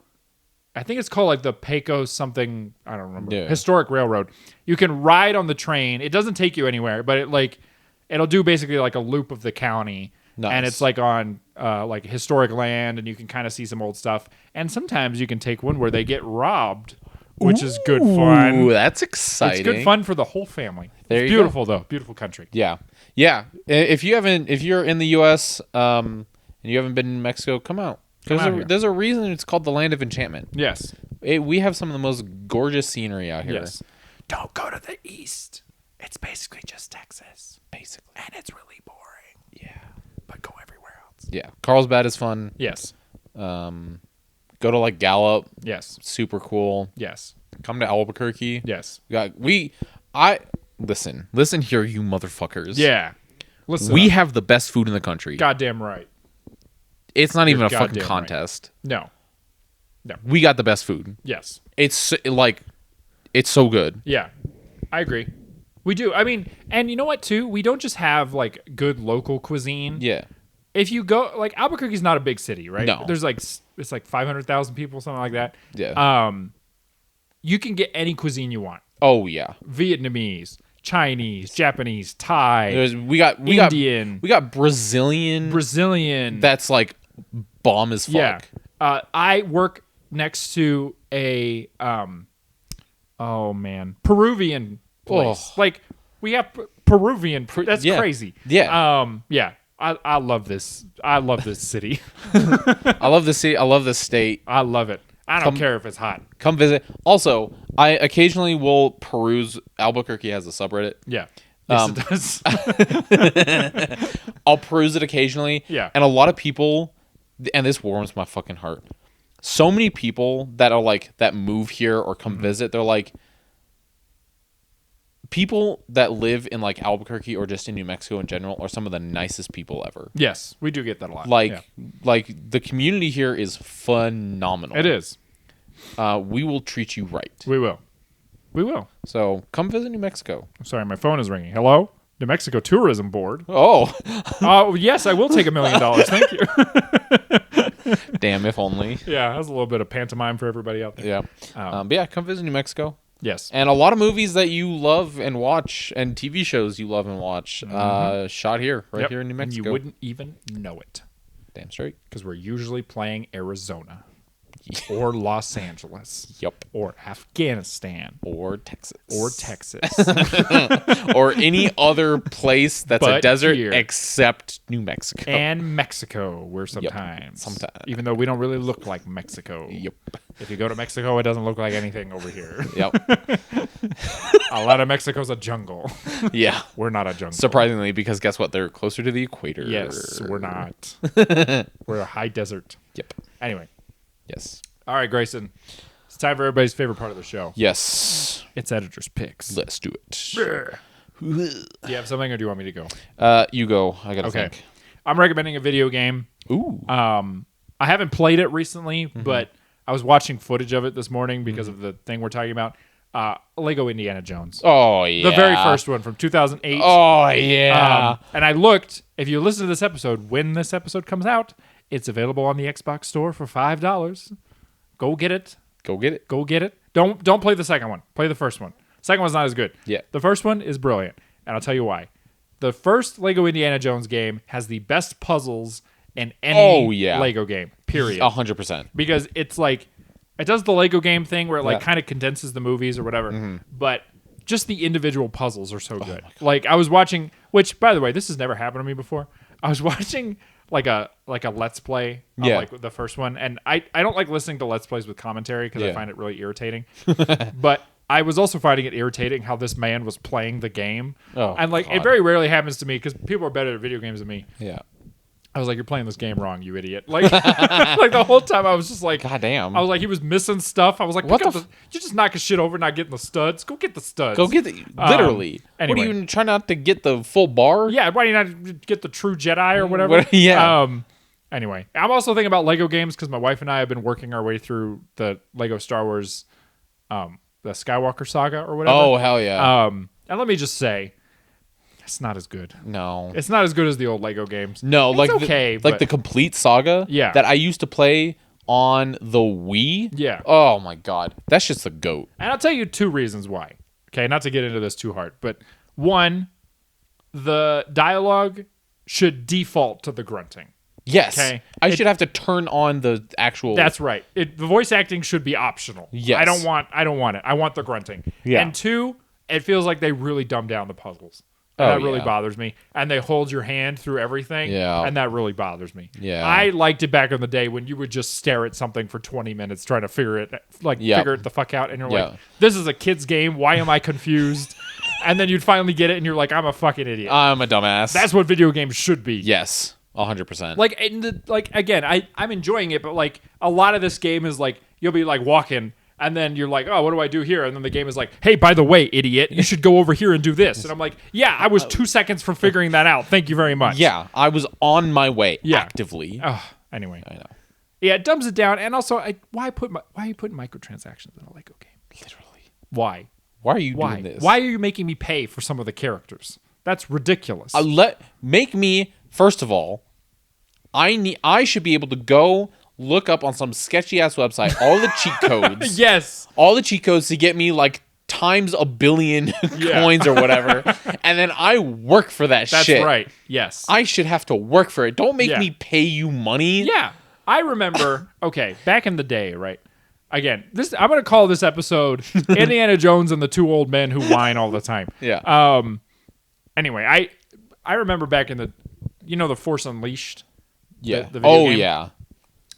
I think it's called like the Pecos something, I don't remember. Yeah. Historic Railroad. You can ride on the train. It doesn't take you anywhere, but it'll do basically like a loop of the county. Nice. And it's like on like historic land, and you can kind of see some old stuff. And sometimes you can take one where they get robbed, which is good fun. Ooh, that's exciting. It's good fun for the whole family. There It's you beautiful though. Beautiful country. Yeah. Yeah. If you're in the US and you haven't been in Mexico, come out. There's a reason it's called the Land of Enchantment. Yes. We have some of the most gorgeous scenery out here. Yes. Don't go to the east. It's basically just Texas. Basically. And it's really boring. Yeah. But go everywhere else. Yeah. Carlsbad is fun. Yes. Go to like Gallup. Yes. Super cool. Yes. Come to Albuquerque. Yes. Listen here, you motherfuckers. Yeah. Listen. We have the best food in the country. Goddamn right. It's not even a fucking goddamn contest. Right. No. We got the best food. Yes. It's so good. Yeah. I agree. We do. I mean, and you know what too? We don't just have like good local cuisine. Yeah. If you go like Albuquerque's not a big city, right? No. There's like it's like 500,000 people, something like that. Yeah. You can get any cuisine you want. Oh yeah. Vietnamese, Chinese, Japanese, Thai. We got Indian. We got Brazilian. That's like bomb as fuck. Yeah. I work next to a Peruvian place. Oh. Like we have Peruvian. That's crazy. Yeah. Yeah. I love this. I love this city. I love this city. I love this state. I love it. I don't care if it's hot. Come visit. Also, I occasionally will peruse. Albuquerque has a subreddit. Yeah. Yes, it does. I'll peruse it occasionally. Yeah. And a lot of people, and this warms my fucking heart. So many people that are like, that move here or come visit, they're like, people that live in like Albuquerque or just in New Mexico in general are some of the nicest people ever. Yes, we do get that a lot. Like the community here is phenomenal. It is. We will treat you right. We will. So come visit New Mexico. I'm sorry, my phone is ringing. Hello? New Mexico Tourism Board. Oh. Yes, I will take $1 million. Thank you. Damn, if only. Yeah, that was a little bit of pantomime for everybody out there. Yeah. But yeah, come visit New Mexico. Yes. And a lot of movies that you love and watch and TV shows you love and watch shot here, here in New Mexico. And you wouldn't even know it. Damn straight. Because we're usually playing Arizona. Or Los Angeles. Yep. Or Afghanistan. Or Texas. Or or any other place that's a desert except New Mexico. And Mexico, we're sometimes. Yep. Sometimes. Even though we don't really look like Mexico. Yep. If you go to Mexico, it doesn't look like anything over here. Yep. A lot of Mexico's a jungle. Yeah. We're not a jungle. Surprisingly, because guess what? They're closer to the equator. Yes, we're not. We're a high desert. Yep. Anyway. Yes. All right, Grayson. It's time for everybody's favorite part of the show. Yes. It's editor's picks. Let's do it. Do you have something, or do you want me to go? You go. I gotta think. I'm recommending a video game. Ooh. I haven't played it recently, but I was watching footage of it this morning because of the thing we're talking about. Lego Indiana Jones. Oh, yeah. The very first one from 2008. Oh, yeah. And I looked, if you listen to this episode, when this episode comes out, it's available on the Xbox store for $5. Go get it. Go get it. Go get it. Don't play the second one. Play the first one. Second one's not as good. Yeah. The first one is brilliant, and I'll tell you why. The first Lego Indiana Jones game has the best puzzles in any Lego game, period. 100%. Because it's like, it does the Lego game thing where it like kind of condenses the movies or whatever, but just the individual puzzles are so good. Like I was watching, which by the way, this has never happened to me before. I was watching like a Let's Play of like the first one, and I don't like listening to Let's Plays with commentary because I find it really irritating. But I was also finding it irritating how this man was playing the game. And like it very rarely happens to me because people are better at video games than me. Yeah. I was like, you're playing this game wrong, you idiot. Like, like the whole time I was just like, God damn. I was like, he was missing stuff. I was like, What you just knock his shit over, not getting the studs. Go get the studs. Go get the... Literally. Anyway. What are you trying not to get the full bar? Yeah, why do you not get the true Jedi or whatever? Anyway, I'm also thinking about Lego games because my wife and I have been working our way through the Lego Star Wars, the Skywalker saga or whatever. Oh, hell yeah. And let me just say, it's not as good. No. It's not as good as the old Lego games. No, it's like okay, like the complete saga that I used to play on the Wii. Yeah. Oh my god. That's just the GOAT. And I'll tell you 2 reasons why. Okay, not to get into this too hard, but 1, the dialogue should default to the grunting. Yes. Okay. I should have to turn on the actual... That's right. The voice acting should be optional. Yes. I don't want it. I want the grunting. Yeah. And 2, it feels like they really dumb down the puzzles. And that really bothers me. And they hold your hand through everything. Yeah. And that really bothers me. Yeah. I liked it back in the day when you would just stare at something for 20 minutes trying to figure it the fuck out. And you're like, this is a kid's game. Why am I confused? And then you'd finally get it and you're like, I'm a fucking idiot. I'm a dumbass. That's what video games should be. Yes. 100%. Like, again, I'm enjoying it, but like a lot of this game is like, you'll be like walking and then you're like, oh, what do I do here? And then the game is like, hey, by the way, idiot, you should go over here and do this. And I'm like, yeah, I was 2 seconds from figuring that out. Thank you very much. Yeah, I was on my way actively. Anyway. I know. Yeah, it dumbs it down. And also, why are you putting microtransactions in a Lego game? Literally. Why? Why are you doing this? Why are you making me pay for some of the characters? That's ridiculous. Make me, first of all, I should be able to go look up on some sketchy ass website all the cheat codes. Yes. All the cheat codes to get me like times a billion coins or whatever. And then I work for that shit. That's right. Yes. I should have to work for it. Don't make me pay you money. Yeah. I remember, back in the day, right? Again, I'm going to call this episode Indiana Jones and the 2 old men who whine all the time. Yeah. Anyway, I remember back in the Force Unleashed. Yeah. The video game. Yeah.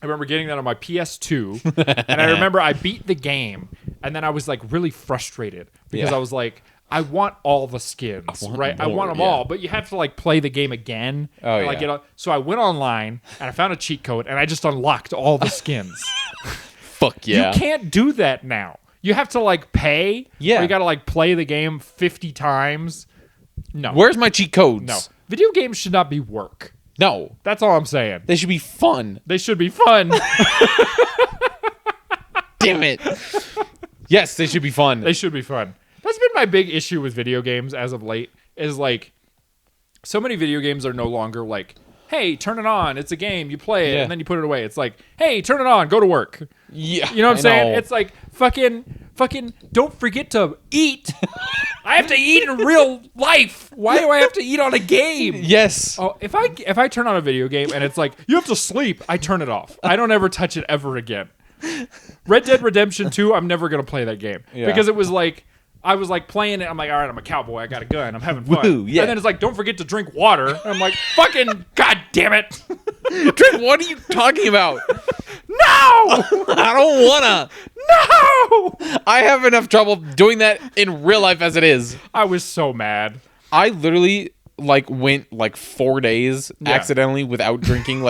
I remember getting that on my PS2, and I remember I beat the game, and then I was like really frustrated because I was like, I want all the skins, right? I want them all, but you have to like play the game again. So I went online and I found a cheat code, and I just unlocked all the skins. Fuck yeah! You can't do that now. You have to like pay. Yeah. Or you got to like play the game 50 times. No. Where's my cheat codes? No. Video games should not be work. No. That's all I'm saying. They should be fun. They should be fun. Damn it. Yes, they should be fun. They should be fun. That's been my big issue with video games as of late, is like, so many video games are no longer like, hey, turn it on. It's a game. You play it, and then you put it away. It's like, hey, turn it on. Go to work. Yeah. You know what I'm saying? It's like, fucking, don't forget to eat. I have to eat in real life. Why do I have to eat on a game? Yes. Oh, if I turn on a video game and it's like, you have to sleep, I turn it off. I don't ever touch it ever again. Red Dead Redemption 2, I'm never going to play that game. Yeah. Because it was like, I was like playing it, I'm like, all right, I'm a cowboy, I got a gun, I'm having fun. Woo, yeah. And then it's like, don't forget to drink water. And I'm like, fucking god damn it. Drink, what are you talking about? No! I don't wanna. No! I have enough trouble doing that in real life as it is. I was so mad. I literally went 4 days accidentally without drinking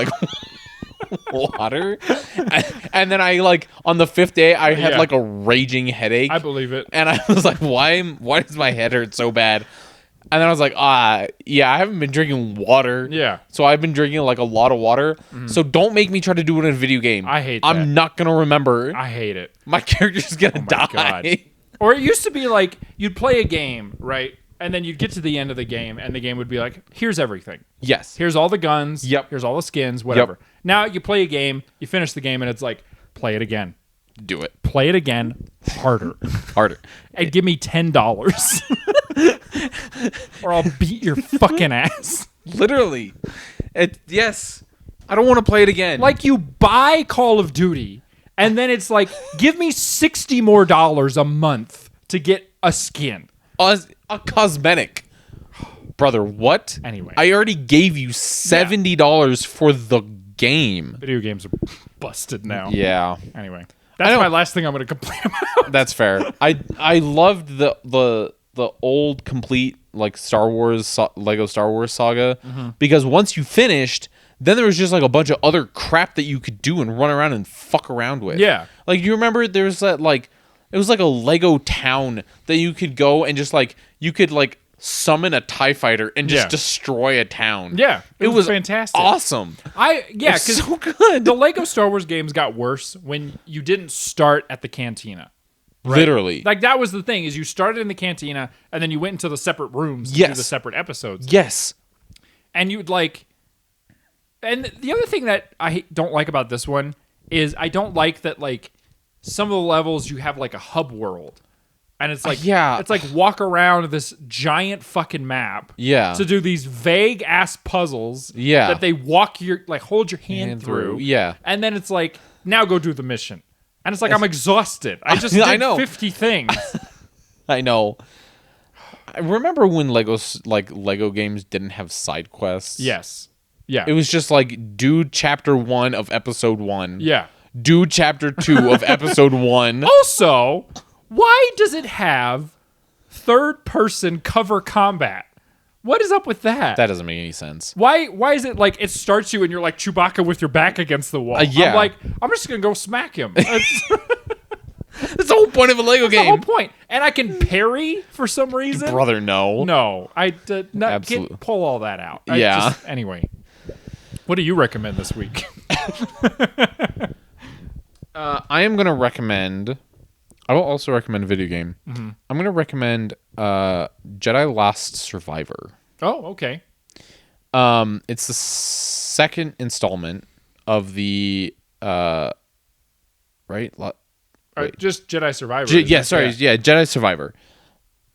water, and then I on the 5th day I had a raging headache. I believe it. And I was like, why does my head hurt so bad? And then I was like, yeah, I haven't been drinking water. Yeah. So I've been drinking like a lot of water. So don't make me try to do it in a video game. I hate that. I'm not going to remember. I hate it. My character's going to die. God. Or it used to be like you'd play a game, right? And then you'd get to the end of the game and the game would be like, here's everything. Yes. Here's all the guns. Yep. Here's all the skins, whatever. Yep. Now you play a game, you finish the game, and it's like, play it again. Do it. Play it again harder. Harder. And give me $10. Or I'll beat your fucking ass. Literally. Yes. I don't want to play it again. Like you buy Call of Duty, and then it's like, give me $60 more a month to get a skin. A cosmetic. Brother, what? Anyway. I already gave you $70 for the game. Video games are busted now. Yeah. Anyway. That's my last thing I'm going to complain about. That's fair. I loved the old complete like Lego Star Wars saga because once you finished, then there was just like a bunch of other crap that you could do and run around and fuck around with. Yeah. Like you remember there's that like it was like a Lego town that you could go and just like you could like summon a TIE fighter and just destroy a town. Yeah. It was fantastic. Awesome. Because so good. The Lego Star Wars games got worse when you didn't start at the cantina. Right? Literally. Like that was the thing is you started in the cantina and then you went into the separate rooms to do the separate episodes. Yes. And you'd like and the other thing that I don't like about this one is I don't like that like some of the levels you have like a hub world. And it's like it's like walk around this giant fucking map to do these vague ass puzzles that they walk your like hold your hand through. Yeah. And then it's like now go do the mission. And it's like I'm exhausted. I just did 50 things. I know. I remember when Lego games didn't have side quests. Yes. Yeah. It was just like do chapter 1 of episode 1. Yeah. Do chapter 2 of episode 1. Also, why does it have third-person cover combat? What is up with that? That doesn't make any sense. Why is it like it starts you and you're like Chewbacca with your back against the wall? Yeah. I'm like, I'm just going to go smack him. That's the whole point of a Lego game. The whole point. And I can parry for some reason. Brother, no. No. I did not Absolutely. pull all that out. Anyway. What do you recommend this week? I am going to recommend... I will also recommend a video game. I'm going to recommend Jedi Last Survivor. Oh, okay. It's the second installment of the... right? Just Jedi Survivor. Jedi Survivor.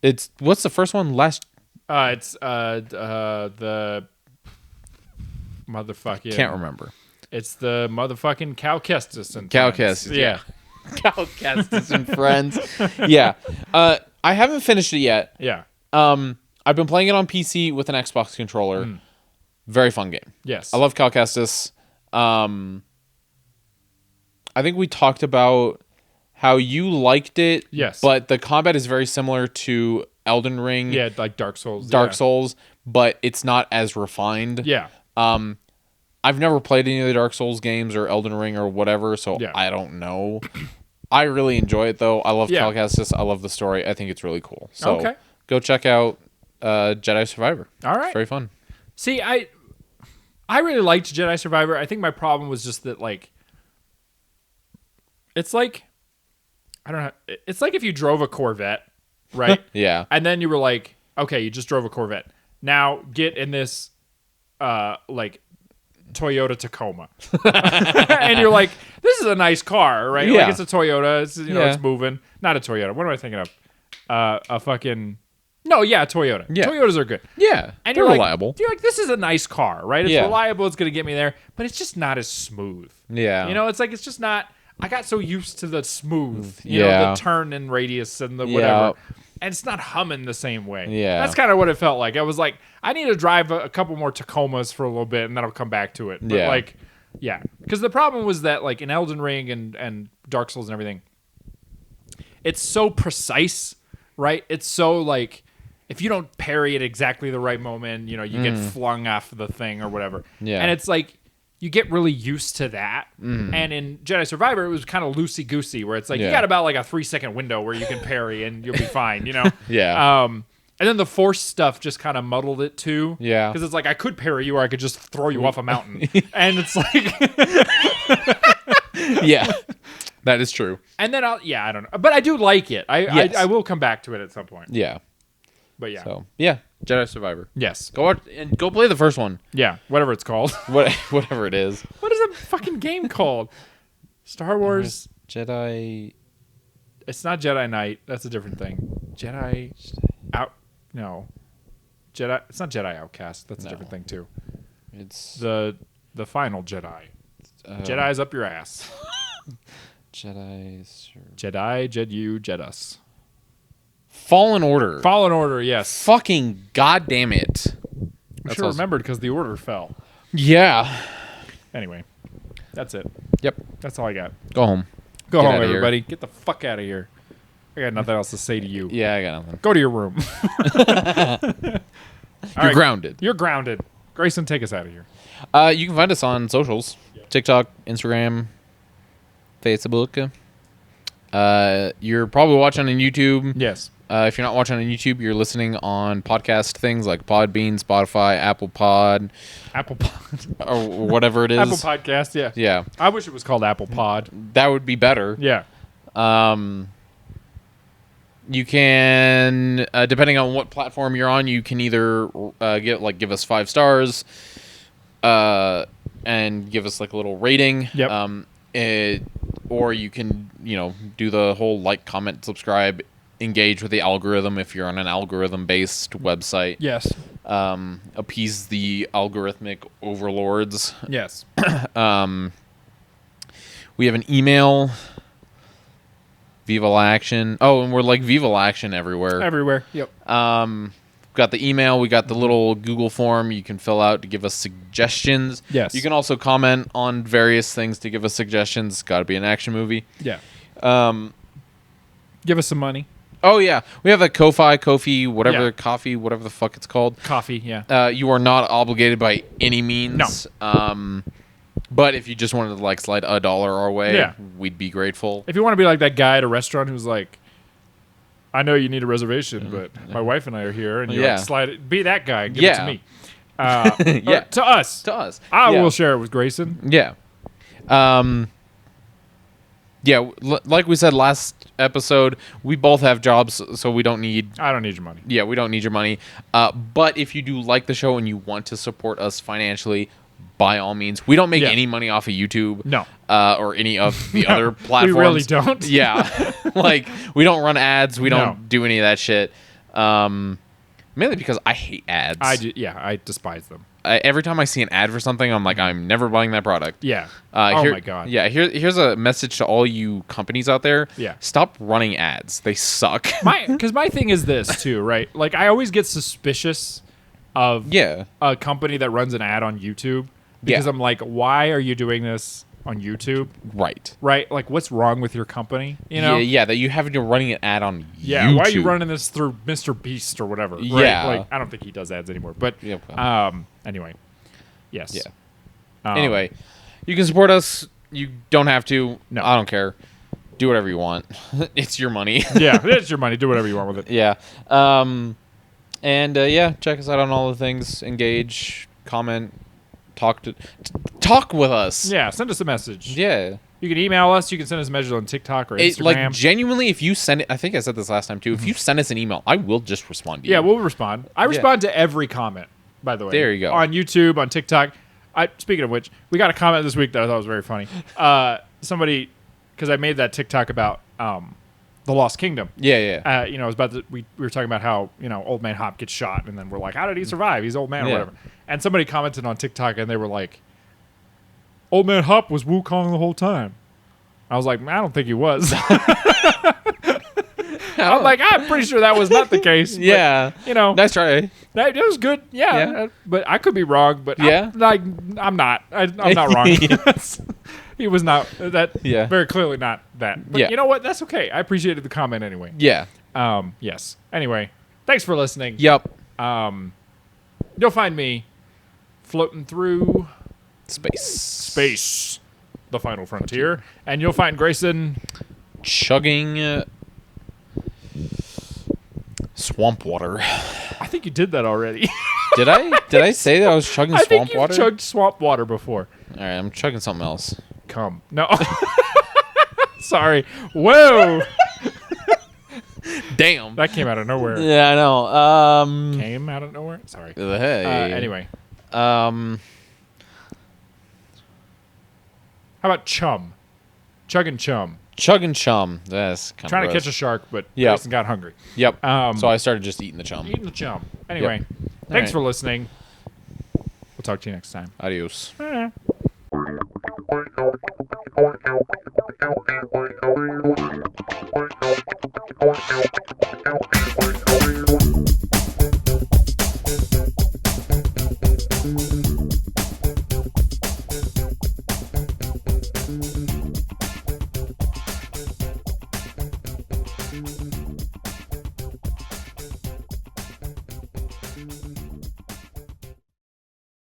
It's... What's the first one? It's the... Motherfucking... Can't remember. It's the motherfucking Cal Kestis and Cal friends. Kestis, yeah. Cal Kestis and friends. Yeah. I haven't finished it yet. Yeah. I've been playing it on PC with an Xbox controller. Very fun game. Yes. I love Cal Kestis. I think we talked about how you liked it. Yes. But the combat is very similar to Elden Ring. Yeah, like Dark Souls. Souls, but it's not as refined. Yeah. I've never played any of the Dark Souls games or Elden Ring or whatever, so I don't know. I really enjoy it, though. I love Cal Kestis. I love the story. I think it's really cool. So go check out Jedi Survivor. All right. It's very fun. See, I really liked Jedi Survivor. I think my problem was just that, like, it's like, I don't know. It's like if you drove a Corvette, right? Yeah. And then you were like, okay, you just drove a Corvette. Now get in this, like, Toyota Tacoma. And you're like, this is a nice car, right? Yeah. Like, it's a Toyota. It's, it's moving. Not a Toyota. What am I thinking of? A fucking... No, yeah, Toyota. Yeah. Toyotas are good. Yeah, And they're you're reliable. Like, you're like, this is a nice car, right? It's reliable. It's going to get me there. But it's just not as smooth. Yeah. You know, it's like, it's just not... I got so used to the smooth, you know, the turn and radius and the whatever. And it's not humming the same way. Yeah. That's kind of what it felt like. I was like, I need to drive a couple more Tacomas for a little bit and then I'll come back to it. But like, yeah. Because the problem was that like in Elden Ring and Dark Souls and everything, it's so precise, right? It's so like, if you don't parry at exactly the right moment, you know, you get flung off the thing or whatever. Yeah. And it's like, you get really used to that. And in Jedi Survivor, it was kind of loosey-goosey, where it's like, you got about like a 3-second window where you can parry and you'll be fine, you know? Yeah. And then the Force stuff just kind of muddled it too. Yeah. Because it's like, I could parry you or I could just throw you off a mountain. And it's like... Yeah. That is true. And then I don't know. But I do like it. I will come back to it at some point. Yeah. But yeah. So, yeah. Jedi Survivor. Yes. Go out and go play the first one. Yeah. Whatever it's called. Whatever it is. What is that fucking game called? Star Wars... Jedi... It's not Jedi Knight. That's a different thing. Jedi... No. Jedi... It's not Jedi Outcast. That's a different thing, too. It's... The final Jedi. Jedi's up your ass. Jedi... Jedi, Jedu, Jedus. Fallen Order. Fallen Order, yes. Fucking goddamn it. I sure remembered because the order fell. Yeah. Anyway, that's it. Yep. That's all I got. Go home. Go Get home, outta here. everybody. Get the fuck out of here. I got nothing else to say to you. Yeah, I got nothing. Go to your room. You're grounded. You're grounded. Grayson, take us out of here. You can find us on socials. TikTok, Instagram, Facebook. You're probably watching on YouTube. Yes. If you're not watching on YouTube, you're listening on podcast things like Podbean, Spotify, Apple Pod, or whatever it is. Apple Podcast, yeah. Yeah. I wish it was called Apple Pod. That would be better. Yeah. You can, depending on what platform you're on, you can either give us 5 stars, and give us like a little rating. Yep. Or you can, do the whole like, comment, subscribe, engage with the algorithm if you're on an algorithm-based website. Yes. Appease the algorithmic overlords. Yes. We have an email. Viva La Action. Oh, and we're like Viva La Action everywhere. Everywhere. Yep. Got the email. We got the little Google form you can fill out to give us suggestions. Yes. You can also comment on various things to give us suggestions. It's got to be an action movie. Yeah. Give us some money. Oh, yeah. We have a Ko-fi, whatever, Yeah. coffee, whatever the fuck it's called. Coffee, yeah. You are not obligated by any means. No. But if you just wanted to like slide $1 our way, Yeah. we'd be grateful. If you want to be like that guy at a restaurant who's like, I know you need a reservation, but my wife and I are here, and you Yeah. like slide it. Be that guy. Give it to me. Yeah. To us. To us. I Yeah. will share it with Grayson. Yeah. Like we said last episode, we both have jobs, so we don't need... I don't need your money. Yeah, we don't need your money. But if you do like the show and you want to support us financially, by all means. We don't make any money off of YouTube. No. Or any of the other platforms. We really don't. Yeah. Like, we don't run ads. We don't do any of that shit. Mainly because I hate ads. I despise them. Every time I see an ad for something, I'm like, I'm never buying that product. Yeah. My God. Yeah, here's a message to all you companies out there. Yeah. Stop running ads. They suck. Because my thing is this, too, right? Like, I always get suspicious of a company that runs an ad on YouTube. Because I'm like, why are you doing this on YouTube? Right. Right? Like, what's wrong with your company? You know? Yeah, that you haven't been running an ad on Yeah, YouTube. why are you running this through Mr. Beast or whatever? Right? Yeah. Like, I don't think he does ads anymore. But, anyway. Yes. Yeah. Anyway, you can support us. You don't have to. No. I don't care. Do whatever you want. It's your money. Yeah, it's your money. Do whatever you want with it. Yeah. Check us out on all the things. Engage, comment, talk with us. Yeah, send us a message. Yeah. You can email us. You can send us a message on TikTok or Instagram. Genuinely, if you send it, I think I said this last time too. If you send us an email, I will just respond to you. Yeah, we'll respond. I respond to every comment, by the way. There you go. On YouTube, on TikTok. Speaking of which, we got a comment this week that I thought was very funny. Somebody, because I made that TikTok about the Lost Kingdom. Yeah. It was about we were talking about how Old Man Hop gets shot, and then we're like, how did he survive? He's old man or whatever. And somebody commented on TikTok, and they were like, Old Man Hop was Wukong the whole time. I was like, I don't think he was. I'm like, I'm pretty sure that was not the case. Yeah. But, nice try. It was good. Yeah. But I could be wrong. But yeah. I'm not. I'm not wrong. He was not. Very clearly not that. But you know what? That's okay. I appreciated the comment anyway. Yeah. Yes. Anyway, thanks for listening. Yep. You'll find me floating through space, the final frontier, and you'll find Grayson chugging Swamp water. I think you did that already. Did I? Did I say that I was chugging I swamp think you've water? chugged swamp water before. All right, I'm chugging something else. Come. No. Sorry. Whoa. Damn. That came out of nowhere. Yeah, I know. Came out of nowhere? Sorry. Hey. Anyway. Um. How about chum? Chug and chum. Chug and chum. That's kind Trying of to catch a shark, but Yep. Grayson got hungry. Yep. Um, So I started just eating the chum. Eating the chum. Anyway, Yep. thanks right. for listening. We'll talk to you next time. Adios.